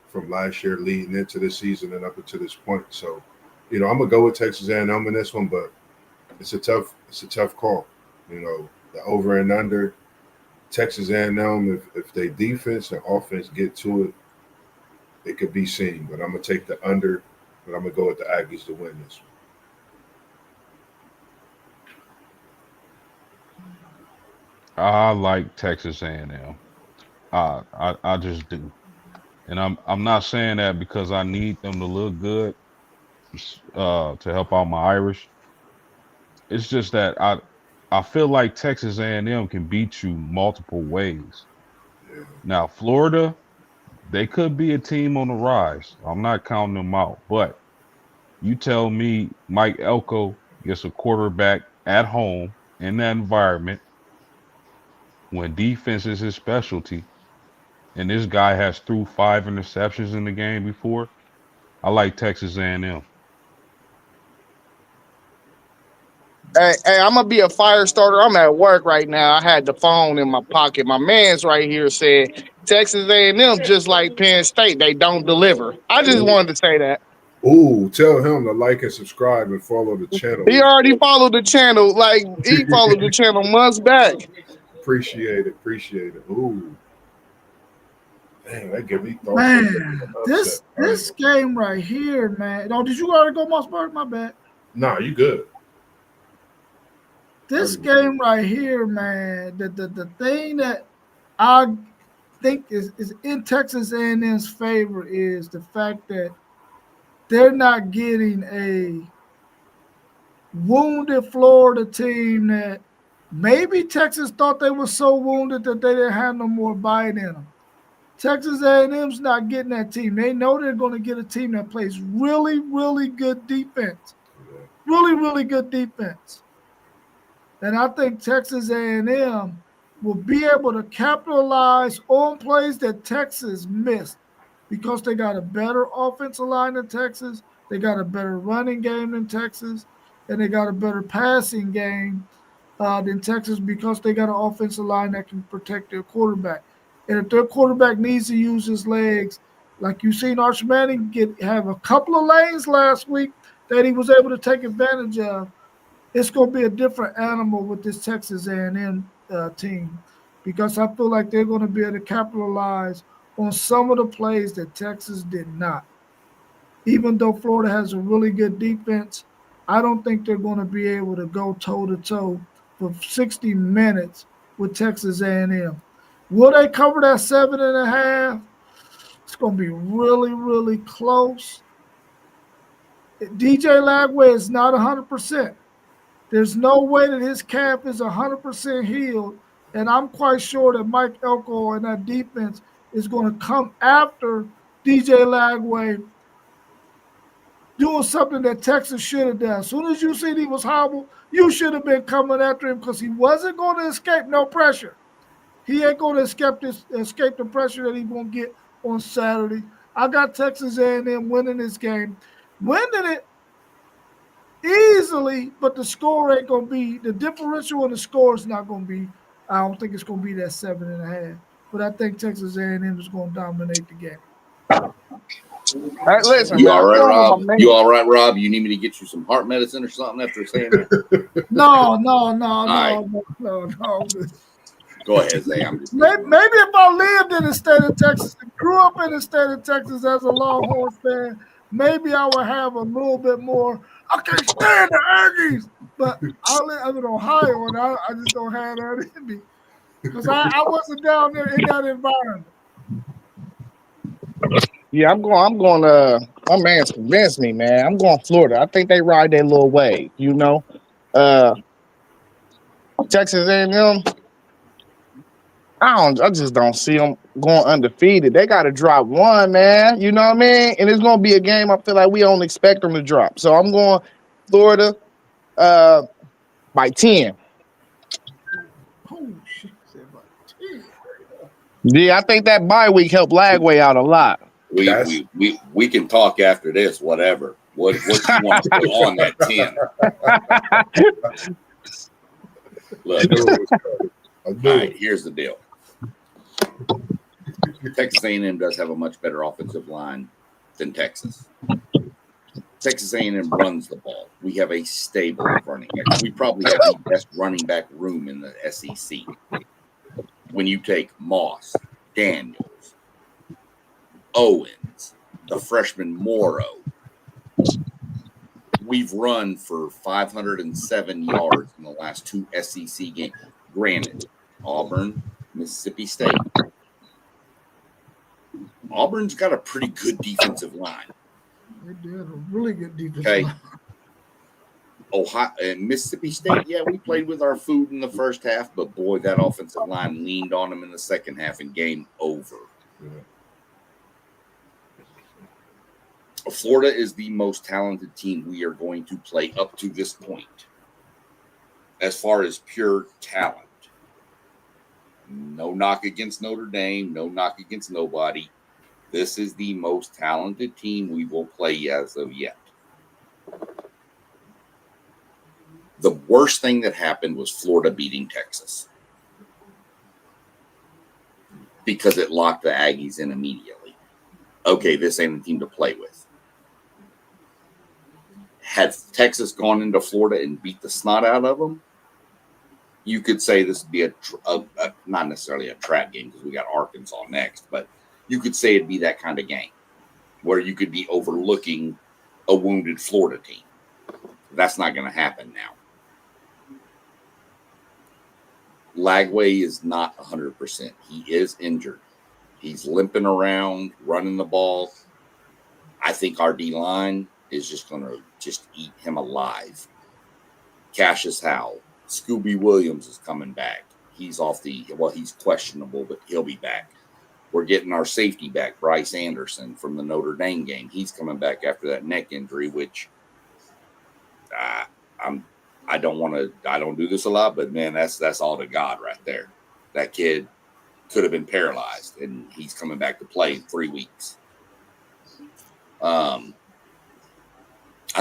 from last year leading into the season and up until this point. So, you know, I'm gonna go with Texas A&M in this one, but it's a tough call. You know, the over and under. Texas A&M, if they defense and offense get to it, it could be seen. But I'm gonna take the under, but I'm gonna go with the Aggies to win this one. I like Texas A&M. I just do, and I'm not saying that because I need them to look good to help out my Irish. It's just that I feel like Texas A&M can beat you multiple ways. Yeah. Now Florida, they could be a team on the rise. I'm not counting them out, but you tell me Mike Elko gets a quarterback at home in that environment when defense is his specialty, and this guy has threw 5 interceptions in the game before. I like Texas A&M. Hey, I'm gonna be a fire starter. I'm at work right now. I had the phone in my pocket. My man's right here said Texas A&M just like Penn State. They don't deliver. I just wanted to say that. Ooh, tell him to like and subscribe and follow the He channel. already followed the channel. Like he followed the channel months back. Appreciate it. Ooh, man, that give me thoughts of making Man, an upset. this game right here, man. Oh, did you already go, Mossberg? My bad. Nah, you good. This game right here, man. The thing that I think is in Texas A&M's favor is the fact that they're not getting a wounded Florida team that maybe Texas thought they were so wounded that they didn't have no more bite in them. Texas A&M's not getting that team. They know they're going to get a team that plays really, really good defense. Really, really good defense. And I think Texas A&M will be able to capitalize on plays that Texas missed because they got a better offensive line than Texas, they got a better running game than Texas, and they got a better passing game than Texas because they got an offensive line that can protect their quarterback. And if their quarterback needs to use his legs, like you seen Arch Manning have a couple of lanes last week that he was able to take advantage of, it's going to be a different animal with this Texas A&M team because I feel like they're going to be able to capitalize on some of the plays that Texas did not. Even though Florida has a really good defense, I don't think they're going to be able to go toe to toe for 60 minutes with Texas A&M. Will they cover that 7.5? It's going to be really, really close. DJ Lagway is not 100%. There's no way that his calf is 100% healed. And I'm quite sure that Mike Elko and that defense is going to come after DJ Lagway doing something that Texas should have done. As soon as you seen he was hobbled, you should have been coming after him because he wasn't going to escape no pressure. He ain't going to escape the pressure that he's going to get on Saturday. I got Texas A&M winning this game, winning it easily, but the score ain't going to be, the differential in the score is not going to be, I don't think it's going to be that 7.5. But I think Texas A&M is going to dominate the game. Hey, listen, You man, all I'm right, going with Rob? my man. You all right, Rob? You need me to get you some heart medicine or something after saying that? No. right. Go ahead, Zay. I'm just Maybe if I lived in the state of Texas and grew up in the state of Texas as a Longhorns fan, maybe I would have a little bit more. I can't stand the Aggies, but I live in Ohio and I just don't have that in me because I wasn't down there in that environment. Yeah, I'm going. My man's convinced me, man. I'm going Florida. I think they ride their little wave. You know, Texas A&M. I just don't see them going undefeated. They got to drop one, man. You know what I mean? And it's going to be a game I feel like we don't expect them to drop. So I'm going Florida by 10. Oh shit! Yeah, I think that bye week helped Lagway out a lot. We can talk after this, whatever. What you want to put on that 10? Look, all right, here's the deal. Texas A&M does have a much better offensive line than Texas. Texas A&M runs the ball. We have a stable running back. We probably have the best running back room in the SEC. When you take Moss, Daniels, Owens, the freshman Morrow, we've run for 507 yards in the last 2 SEC games. Granted, Auburn, Mississippi State. Auburn's got a pretty good defensive line. They did a really good defense. Okay. Ohio and Mississippi State, yeah, we played with our food in the first half, but boy, that offensive line leaned on them in the second half and game over. Yeah. Florida is the most talented team we are going to play up to this point. As far as pure talent. No knock against Notre Dame, no knock against nobody. This is the most talented team we will play as of yet. The worst thing that happened was Florida beating Texas because it locked the Aggies in immediately. Okay, this ain't a team to play with. Had Texas gone into Florida and beat the snot out of them, you could say this would be not necessarily a trap game because we got Arkansas next, but you could say it'd be that kind of game where you could be overlooking a wounded Florida team. That's not going to happen now. Lagway is not 100%. He is injured. He's limping around, running the ball. I think our D-line is just going to eat him alive. Cassius Howell. Scooby Williams is coming back. He's he's questionable, but he'll be back. We're getting our safety back, Bryce Anderson, from the Notre Dame game. He's coming back after that neck injury, which I don't do this a lot, but man, that's all to God right there. That kid could have been paralyzed, and he's coming back to play in 3 weeks. I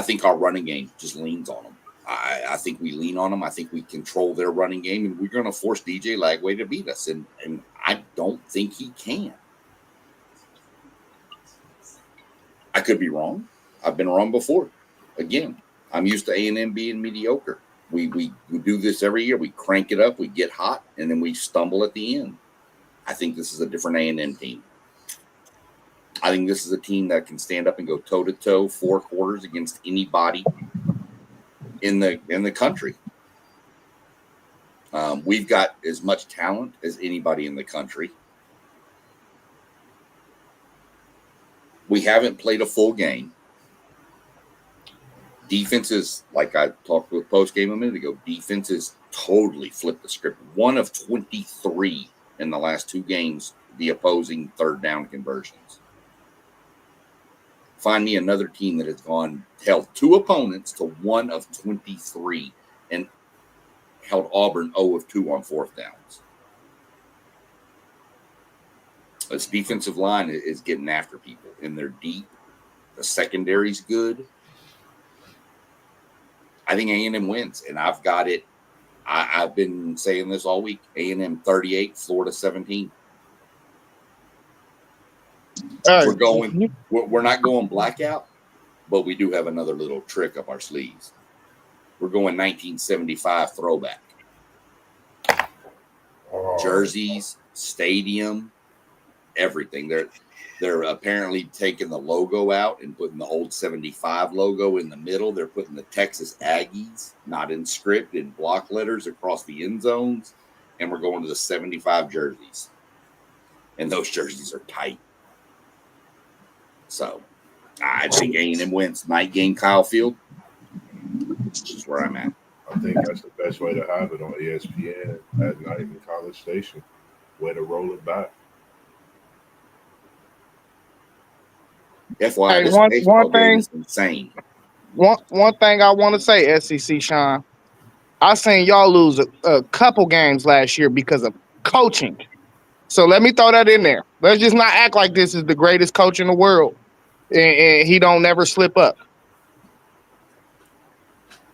think our running game just leans on them. I think we lean on them. I think we control their running game, and we're going to force DJ Lagway to beat us, and I don't think he can. I could be wrong. I've been wrong before. Again, I'm used to A&M being mediocre. We do this every year. We crank it up, we get hot, and then we stumble at the end. I think this is a different A&M team. I think this is a team that can stand up and go toe-to-toe 4 quarters against anybody in the country. We've got as much talent as anybody in the country. We haven't played a full game. Defenses, like I talked with post-game a minute ago, defenses totally flipped the script. 1 of 23 in the last 2 games, the opposing third down conversions. Find me another team that has held 2 opponents to 1 of 23 and held Auburn 0 of 2 on 4th downs. This defensive line is getting after people, and they're deep. The secondary's good. I think A&M wins, and I've got it. I've been saying this all week. A&M 38, Florida 17. We're not going blackout, but we do have another little trick up our sleeves. We're going 1975 throwback. Jerseys, stadium, everything. They're apparently taking the logo out and putting the old 75 logo in the middle. They're putting the Texas Aggies, not in script, in block letters across the end zones. And we're going to the 75 jerseys. And those jerseys are tight. So I think A&M wins. Night game, Kyle Field. Which is where I'm at. I think that's the best way to have it on ESPN at night in College Station. Way to roll it back. FYI, this one baseball game thing is insane. One thing I want to say, SEC Sean, I seen y'all lose a couple games last year because of coaching. So let me throw that in there. Let's just not act like this is the greatest coach in the world and he don't never slip up.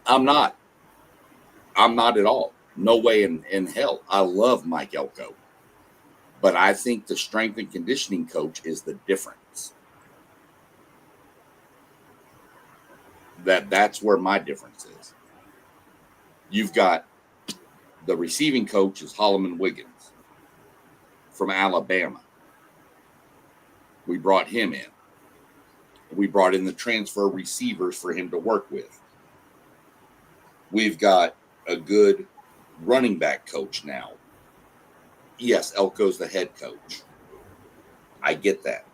I'm not at all. No way in hell. I love Mike Elko. But I think the strength and conditioning coach is the difference. That's where my difference is. You've got the receiving coach is Holloman Wiggins from Alabama. We brought him in. We brought in the transfer receivers for him to work with. We've got a good running back coach now. Yes, Elko's the head coach. I get that.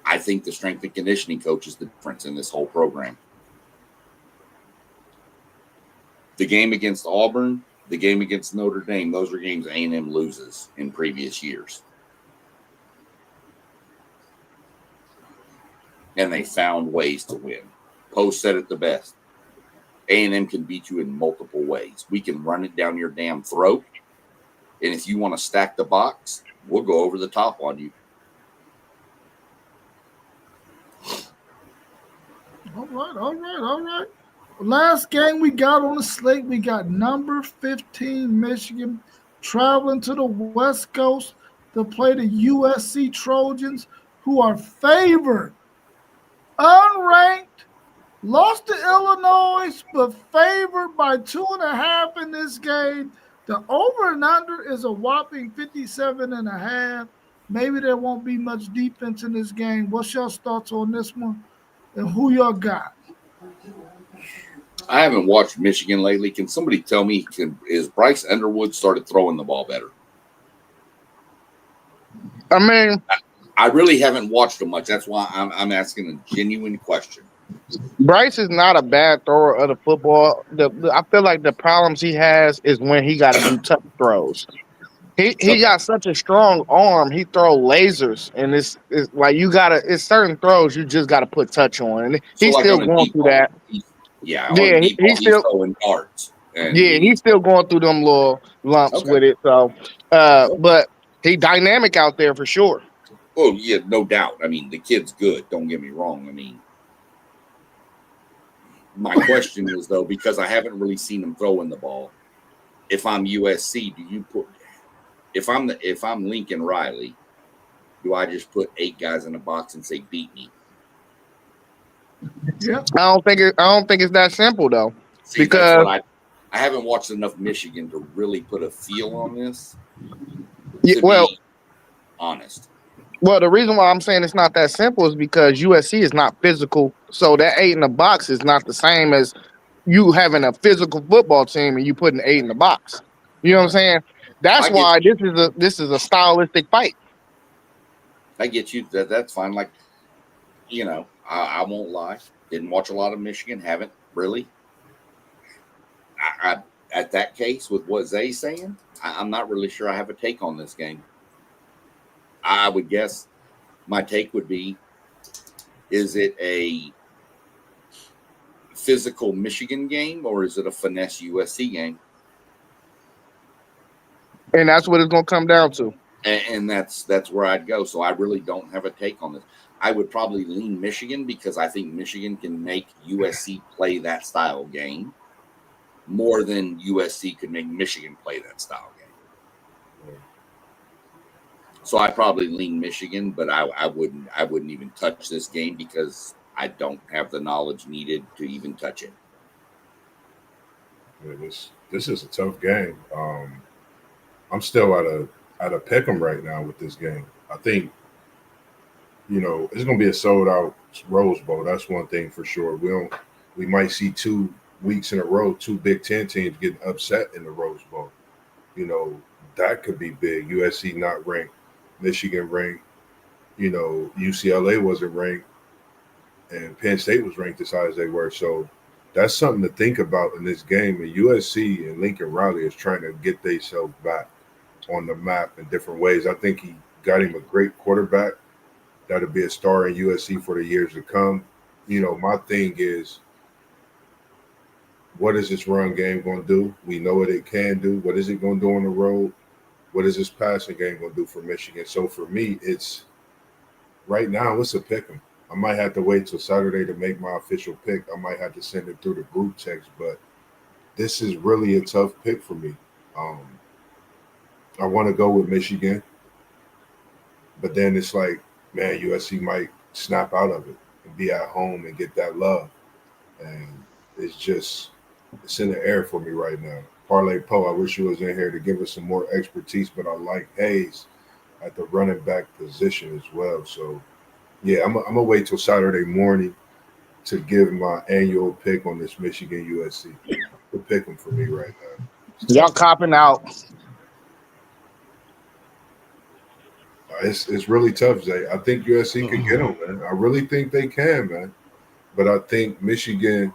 I think the strength and conditioning coach is the difference in this whole program. The game against Auburn, the game against Notre Dame, those are games A&M loses in previous years. And they found ways to win. Post said it the best. A&M can beat you in multiple ways. We can run it down your damn throat. And if you want to stack the box, we'll go over the top on you. All right. Last game we got on the slate, we got number 15 Michigan traveling to the West Coast to play the USC Trojans, who are favored, unranked, lost to Illinois, but favored by 2.5 in this game. The over and under is a whopping 57.5. Maybe there won't be much defense in this game. What's your thoughts on this one? And who y'all got? I haven't watched Michigan lately. Can somebody tell me, is Bryce Underwood started throwing the ball better? I mean, I really haven't watched him much. That's why I'm asking a genuine question. Bryce is not a bad thrower of the football. I feel like the problems he has is when he got to do tough throws. He got such a strong arm. He throw lasers, and it's like it's certain throws you just got to put touch on. And he's like still going through that. He's still throwing darts. He's still going through them little lumps with it. So, but he dynamic out there for sure. Oh yeah, no doubt. I mean, the kid's good. Don't get me wrong. I mean, my question is though, because I haven't really seen him throwing the ball. If I'm USC, do you put? If I'm Lincoln Riley, do I just put 8 guys in a box and say beat me? Yeah. I don't think it's that simple though. See, because I haven't watched enough Michigan to really put a feel on this. Be honest. Well, the reason why I'm saying it's not that simple is because USC is not physical. So that 8 in the box is not the same as you having a physical football team and you putting 8 in the box. You know what I'm saying? That's why this is a stylistic fight. I get you. That's fine. Like, I won't lie. Didn't watch a lot of Michigan. Haven't really. I at that case with what Zay's saying, I'm not really sure I have a take on this game. I would guess my take would be, is it a physical Michigan game or is it a finesse USC game? And that's what it's gonna come down to. And that's where I'd go. So I really don't have a take on this. I would probably lean Michigan because I think Michigan can make USC play that style game more than USC could make Michigan play that style game. So I probably lean Michigan, but I wouldn't even touch this game because I don't have the knowledge needed to even touch it. Yeah, this is a tough game. I'm still at a pick 'em right now with this game. I think, it's going to be a sold out Rose Bowl. That's one thing for sure. We might see 2 weeks in a row, 2 Big Ten teams getting upset in the Rose Bowl. That could be big. USC not ranked, Michigan ranked, UCLA wasn't ranked, and Penn State was ranked as high as they were. So that's something to think about in this game. And USC and Lincoln Riley is trying to get themselves back on the map in different ways. I think he got him a great quarterback that'll be a star in USC for the years to come. My thing is, what is this run game going to do? We know what it can do. What is it going to do on the road? What is this passing game going to do for Michigan? So for me, it's right now, it's a pick 'em. I might have to wait till Saturday to make my official pick. I might have to send it through the group text, but this is really a tough pick for me. I want to go with Michigan, but then it's like, man, USC might snap out of it and be at home and get that love. And it's in the air for me right now. Parlay Poe, I wish you was in here to give us some more expertise, but I like Hayes at the running back position as well. So, yeah, I'm going to wait till Saturday morning to give my annual pick on this Michigan USC. The pick 'em for me right now. Y'all copping out. It's really tough, Zay. I think USC can get them, man. I really think they can, man. But I think Michigan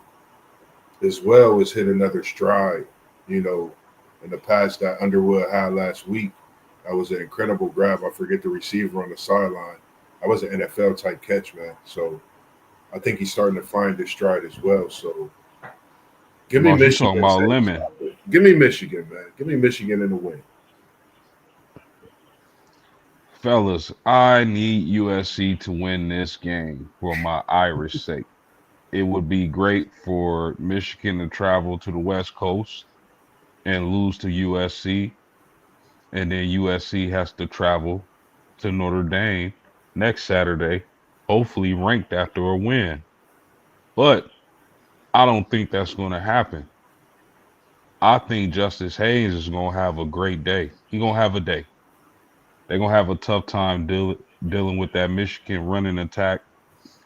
as well has hit another stride, in the past that Underwood had last week. That was an incredible grab. I forget the receiver on the sideline. That was an NFL type catch, man. So I think he's starting to find his stride as well. So give me Michigan. Talking about Lemon. Give me Michigan, man. Give me Michigan in the win. Fellas, I need USC to win this game for my Irish sake. It would be great for Michigan to travel to the West Coast and lose to USC. And then USC has to travel to Notre Dame next Saturday, hopefully ranked after a win. But I don't think that's going to happen. I think Justice Hayes is going to have a great day. He's going to have a day. They're going to have a tough time dealing with that Michigan running attack.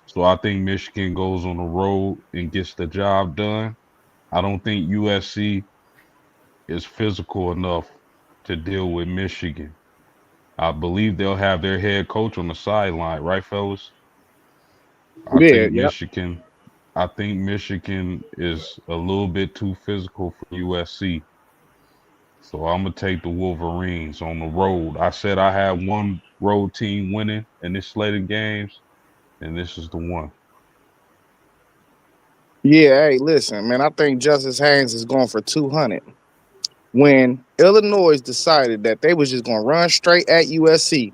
So I think Michigan goes on the road and gets the job done. I don't think USC is physical enough to deal with Michigan. I believe they'll have their head coach on the sideline, right, fellas? I think Michigan is a little bit too physical for USC. So I'm going to take the Wolverines on the road. I said I had one road team winning in this slate of games, and this is the one. Yeah, hey, listen, man, I think Justice Haynes is going for 200. When Illinois decided that they was just going to run straight at USC,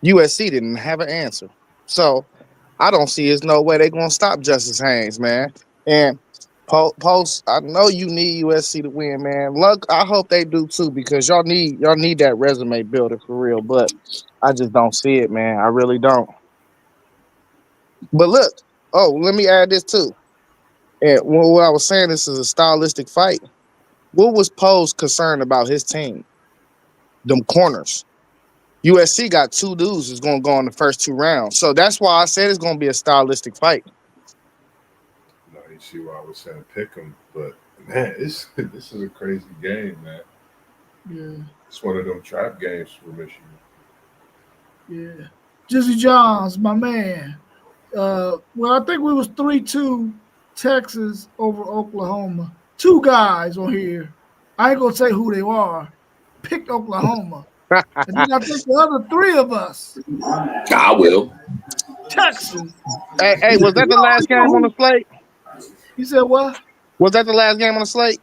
USC didn't have an answer. So I don't see there's no way they're going to stop Justice Haynes, man. And Post, I know you need USC to win, man. Look, I hope they do too, because y'all need that resume builder for real. But I just don't see it, man. I really don't. But look, let me add this too. And what I was saying, this is a stylistic fight. What was Poe's concern about his team? Them corners. USC got 2 dudes who's going to go in the first 2 rounds. So that's why I said it's going to be a stylistic fight. No, you see why I was saying pick them. But, man, this is a crazy game, man. Yeah. It's one of them trap games for Michigan. Yeah. Jizzy Johns, my man. Well, I think we was 3-2 Texas over Oklahoma. 2 guys on here. I ain't going to say who they are. Picked Oklahoma. And then I think the other three of us, I will. Texas. Hey, was that the last game on the slate? You said what? Was that the last game on the slate?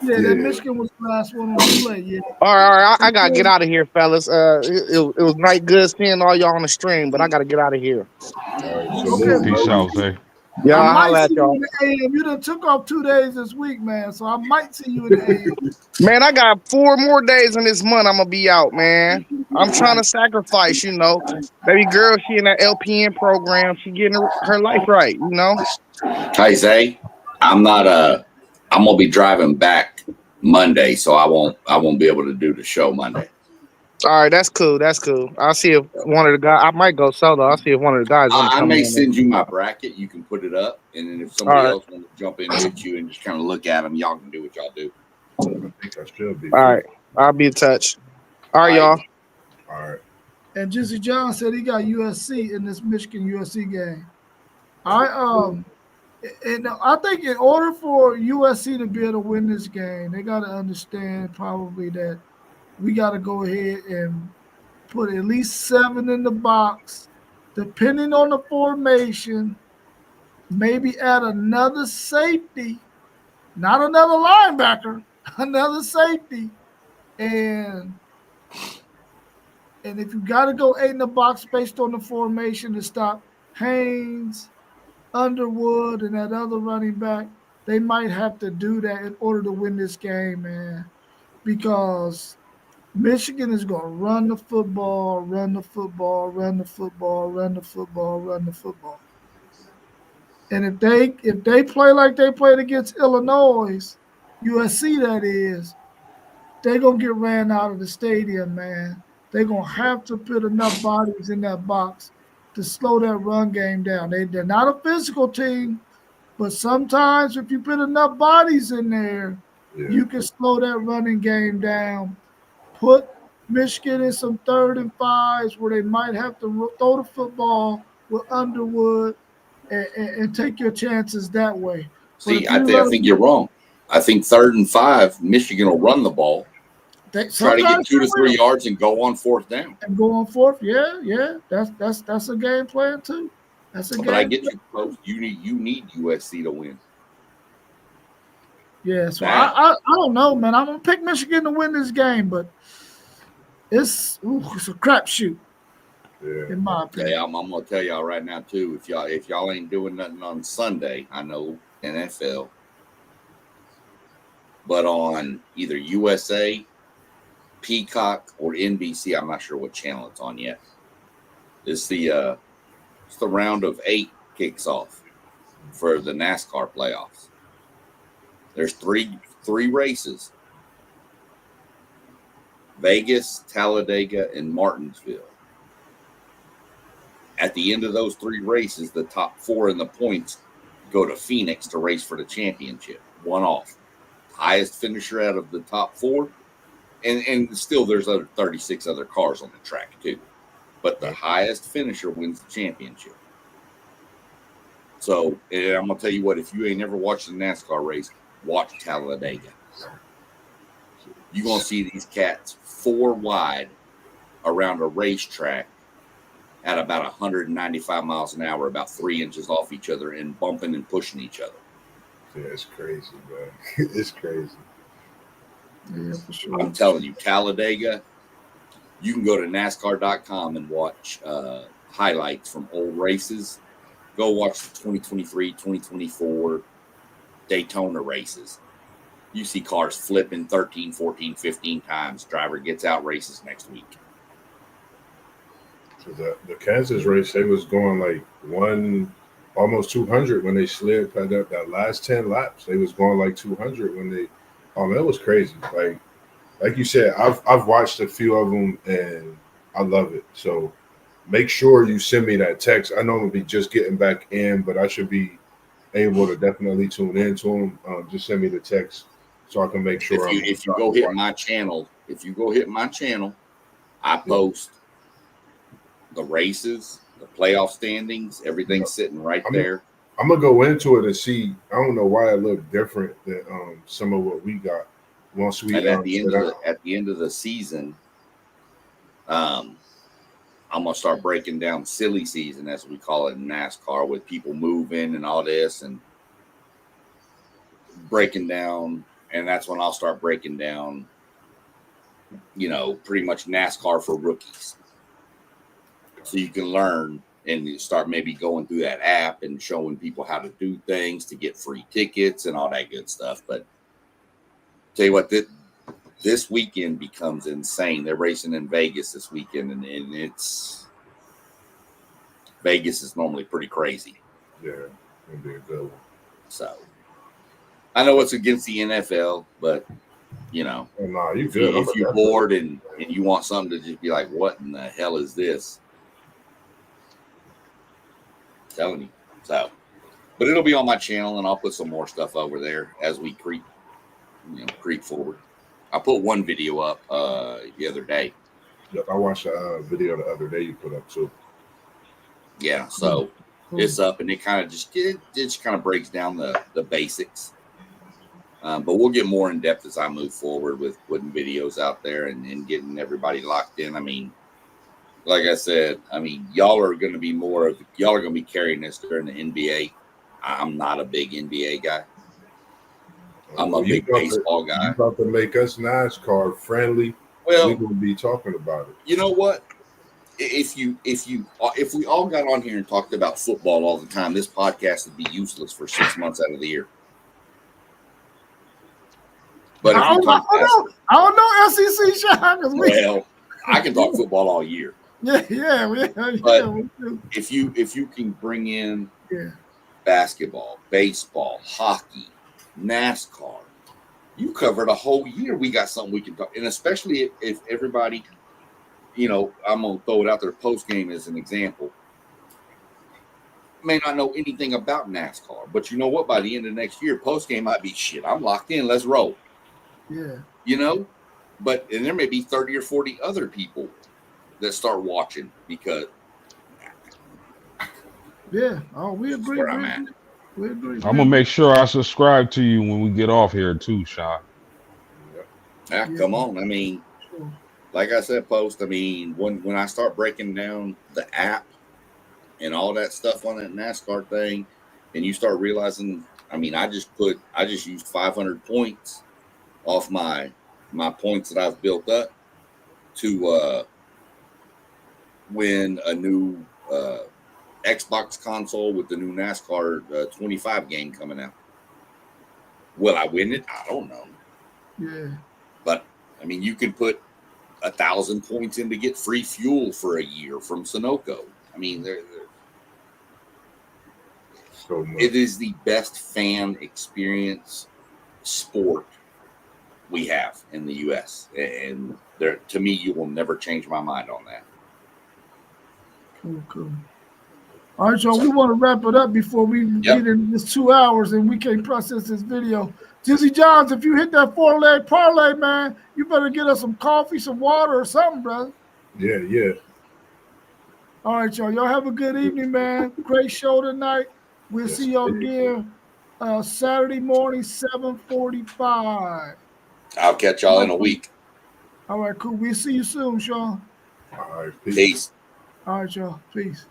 Yeah, Yeah. that Michigan was the last one on the slate. Yeah. All right. I gotta get out of here, fellas. It was night good seeing all y'all on the stream, but I gotta get out of here. All right. Okay, Salute, Peace bro. out, Zay. Yeah, I I'll might holla at see you y'all. in the AM. You done took off 2 days this week, man. So I might see you in the AM. Man, I got 4 more days in this month. I'm gonna be out, man. I'm trying to sacrifice, Baby girl, she in that LPN program. She getting her life right, Hey, Zay, I'm not. I'm gonna be driving back Monday, so I won't be able to do the show Monday. All right, that's cool. That's cool. I'll see if one of the guys. I might go solo. I'll see if one of the guys want to I come may in. send you my bracket. You can put it up, and then if somebody else wants to jump in with you and just kind of look at them, y'all can do what y'all do. I think I should be. All right, I'll be in touch. All right, y'all. All right. And Jesse John said he got USC in this Michigan USC game. And I think in order for USC to be able to win this game, they got to understand probably that we got to go ahead and put at least 7 in the box, depending on the formation. Maybe add another safety, not another linebacker, another safety, and if you got to go 8 in the box based on the formation to stop Haynes, Underwood, and that other running back, they might have to do that in order to win this game, man. Because Michigan is going to run the football, run the football, run the football, run the football, run the football. And if they play like they played against Illinois, USC that is, they're going to get ran out of the stadium, man. They're going to have to put enough bodies in that box to slow that run game down. They're not a physical team, but sometimes if you put enough bodies in there, you can slow that running game down. Put Michigan in some 3rd and 5s where they might have to throw the football with Underwood and take your chances that way. See, I think you're wrong. I think 3rd and 5, Michigan will run the ball, try to get 2 to 3 yards, and go on 4th down. And go on 4th, yeah. That's a game plan too. That's a game. But I get you, folks. You need USC to win. Yeah, so I don't know, man. I'm gonna pick Michigan to win this game, but it's a crapshoot. Yeah. In my opinion. Yeah, I'm gonna tell y'all right now too. If y'all ain't doing nothing on Sunday, I know NFL, but on either USA, Peacock, or NBC, I'm not sure what channel it's on yet. It's the round of 8 kicks off for the NASCAR playoffs. There's three races: Vegas, Talladega, and Martinsville. At the end of those 3 races, the top 4 in the points go to Phoenix to race for the championship. One off. Highest finisher out of the top 4. And still there's 36 other cars on the track too. But the highest finisher wins the championship. So I'm going to tell you what, if you ain't never watched a NASCAR race, watch Talladega. You're going to see these cats 4 wide around a racetrack at about 195 miles an hour, about 3 inches off each other, and bumping and pushing each other. Yeah, it's crazy, man. It's crazy. Yeah, for sure. I'm telling you, Talladega, you can go to NASCAR.com and watch highlights from old races. Go watch the 2023, 2024 Daytona races. You see cars flipping 13, 14, 15 times. Driver gets out, races next week. So the Kansas race, they was going like almost 200 when they slid that last 10 laps. They was going like 200 when they. That was crazy. Like you said, I've watched a few of them and I love it. So make sure you send me that text. I know I'm gonna be just getting back in, but I should be able to definitely tune into them. Just send me the text so I can make sure. If you go hit my channel, I post the races, the playoff standings, everything's sitting right there. I'm gonna go into it and see. I don't know why it looked different than some of what we got. Once we at the end of the season, I'm gonna start breaking down silly season, as we call it in NASCAR, with people moving and all this, and breaking down. And that's when I'll start breaking down, pretty much NASCAR for rookies, so you can learn and you start maybe going through that app and showing people how to do things to get free tickets and all that good stuff. But tell you what, this weekend becomes insane. They're racing in Vegas this weekend, and it's Vegas is normally pretty crazy. Yeah, it'll be a good one. So I know it's against the NFL, but Oh, nah, you if good. you're bored and you want something to just be like, what in the hell is this? I'm telling you. So, but it'll be on my channel, and I'll put some more stuff over there as we creep forward. I put one video up the other day. Yep, I watched a video the other day you put up too. Yeah, so it's up, and it kind of just kind of breaks down the basics. But we'll get more in depth as I move forward with putting videos out there and getting everybody locked in. I mean, like I said, y'all are going to be carrying this during the NBA. I'm not a big NBA guy. I'm a big baseball guy. You about to make us NASCAR friendly? Well, we're going to be talking about it. You know what? If we all got on here and talked about football all the time, this podcast would be useless for 6 months out of the year. But I don't know SEC shot. Well, I can talk football all year. Yeah. But if you can bring in basketball, baseball, hockey, NASCAR, you covered a whole year. We got something we can talk, and especially if everybody, I'm gonna throw it out there. Post game as an example, may not know anything about NASCAR, but you know what? By the end of next year, post game might be shit. I'm locked in. Let's roll. Yeah. But there may be 30 or 40 other people that start watching because. Yeah. Oh, we agree. Where I'm at. We agree. I'm gonna make sure I subscribe to you when we get off here too, Sean. Yeah, come on. Like I said, Post. When I start breaking down the app and all that stuff on that NASCAR thing, and you start realizing, I just used 500 points off my points that I've built up to win a new Xbox console with the new NASCAR 25 game coming out. Will I win it? I don't know. Yeah. But you can put 1,000 points in to get free fuel for a year from Sunoco. It is the best fan experience sport we have in the U.S. And to me, you will never change my mind on that. Cool. All right, y'all. We want to wrap it up before we get in this 2 hours and we can't process this video. Jizzy Johns, if you hit that 4-leg parlay, man, you better get us some coffee, some water, or something, brother. Yeah. All right, y'all. Y'all have a good evening, man. Great show tonight. We'll see y'all again Saturday morning, 7:45. I'll catch y'all in a week. All right, cool. We'll see you soon, Sean. All right, peace. All right, y'all. Peace.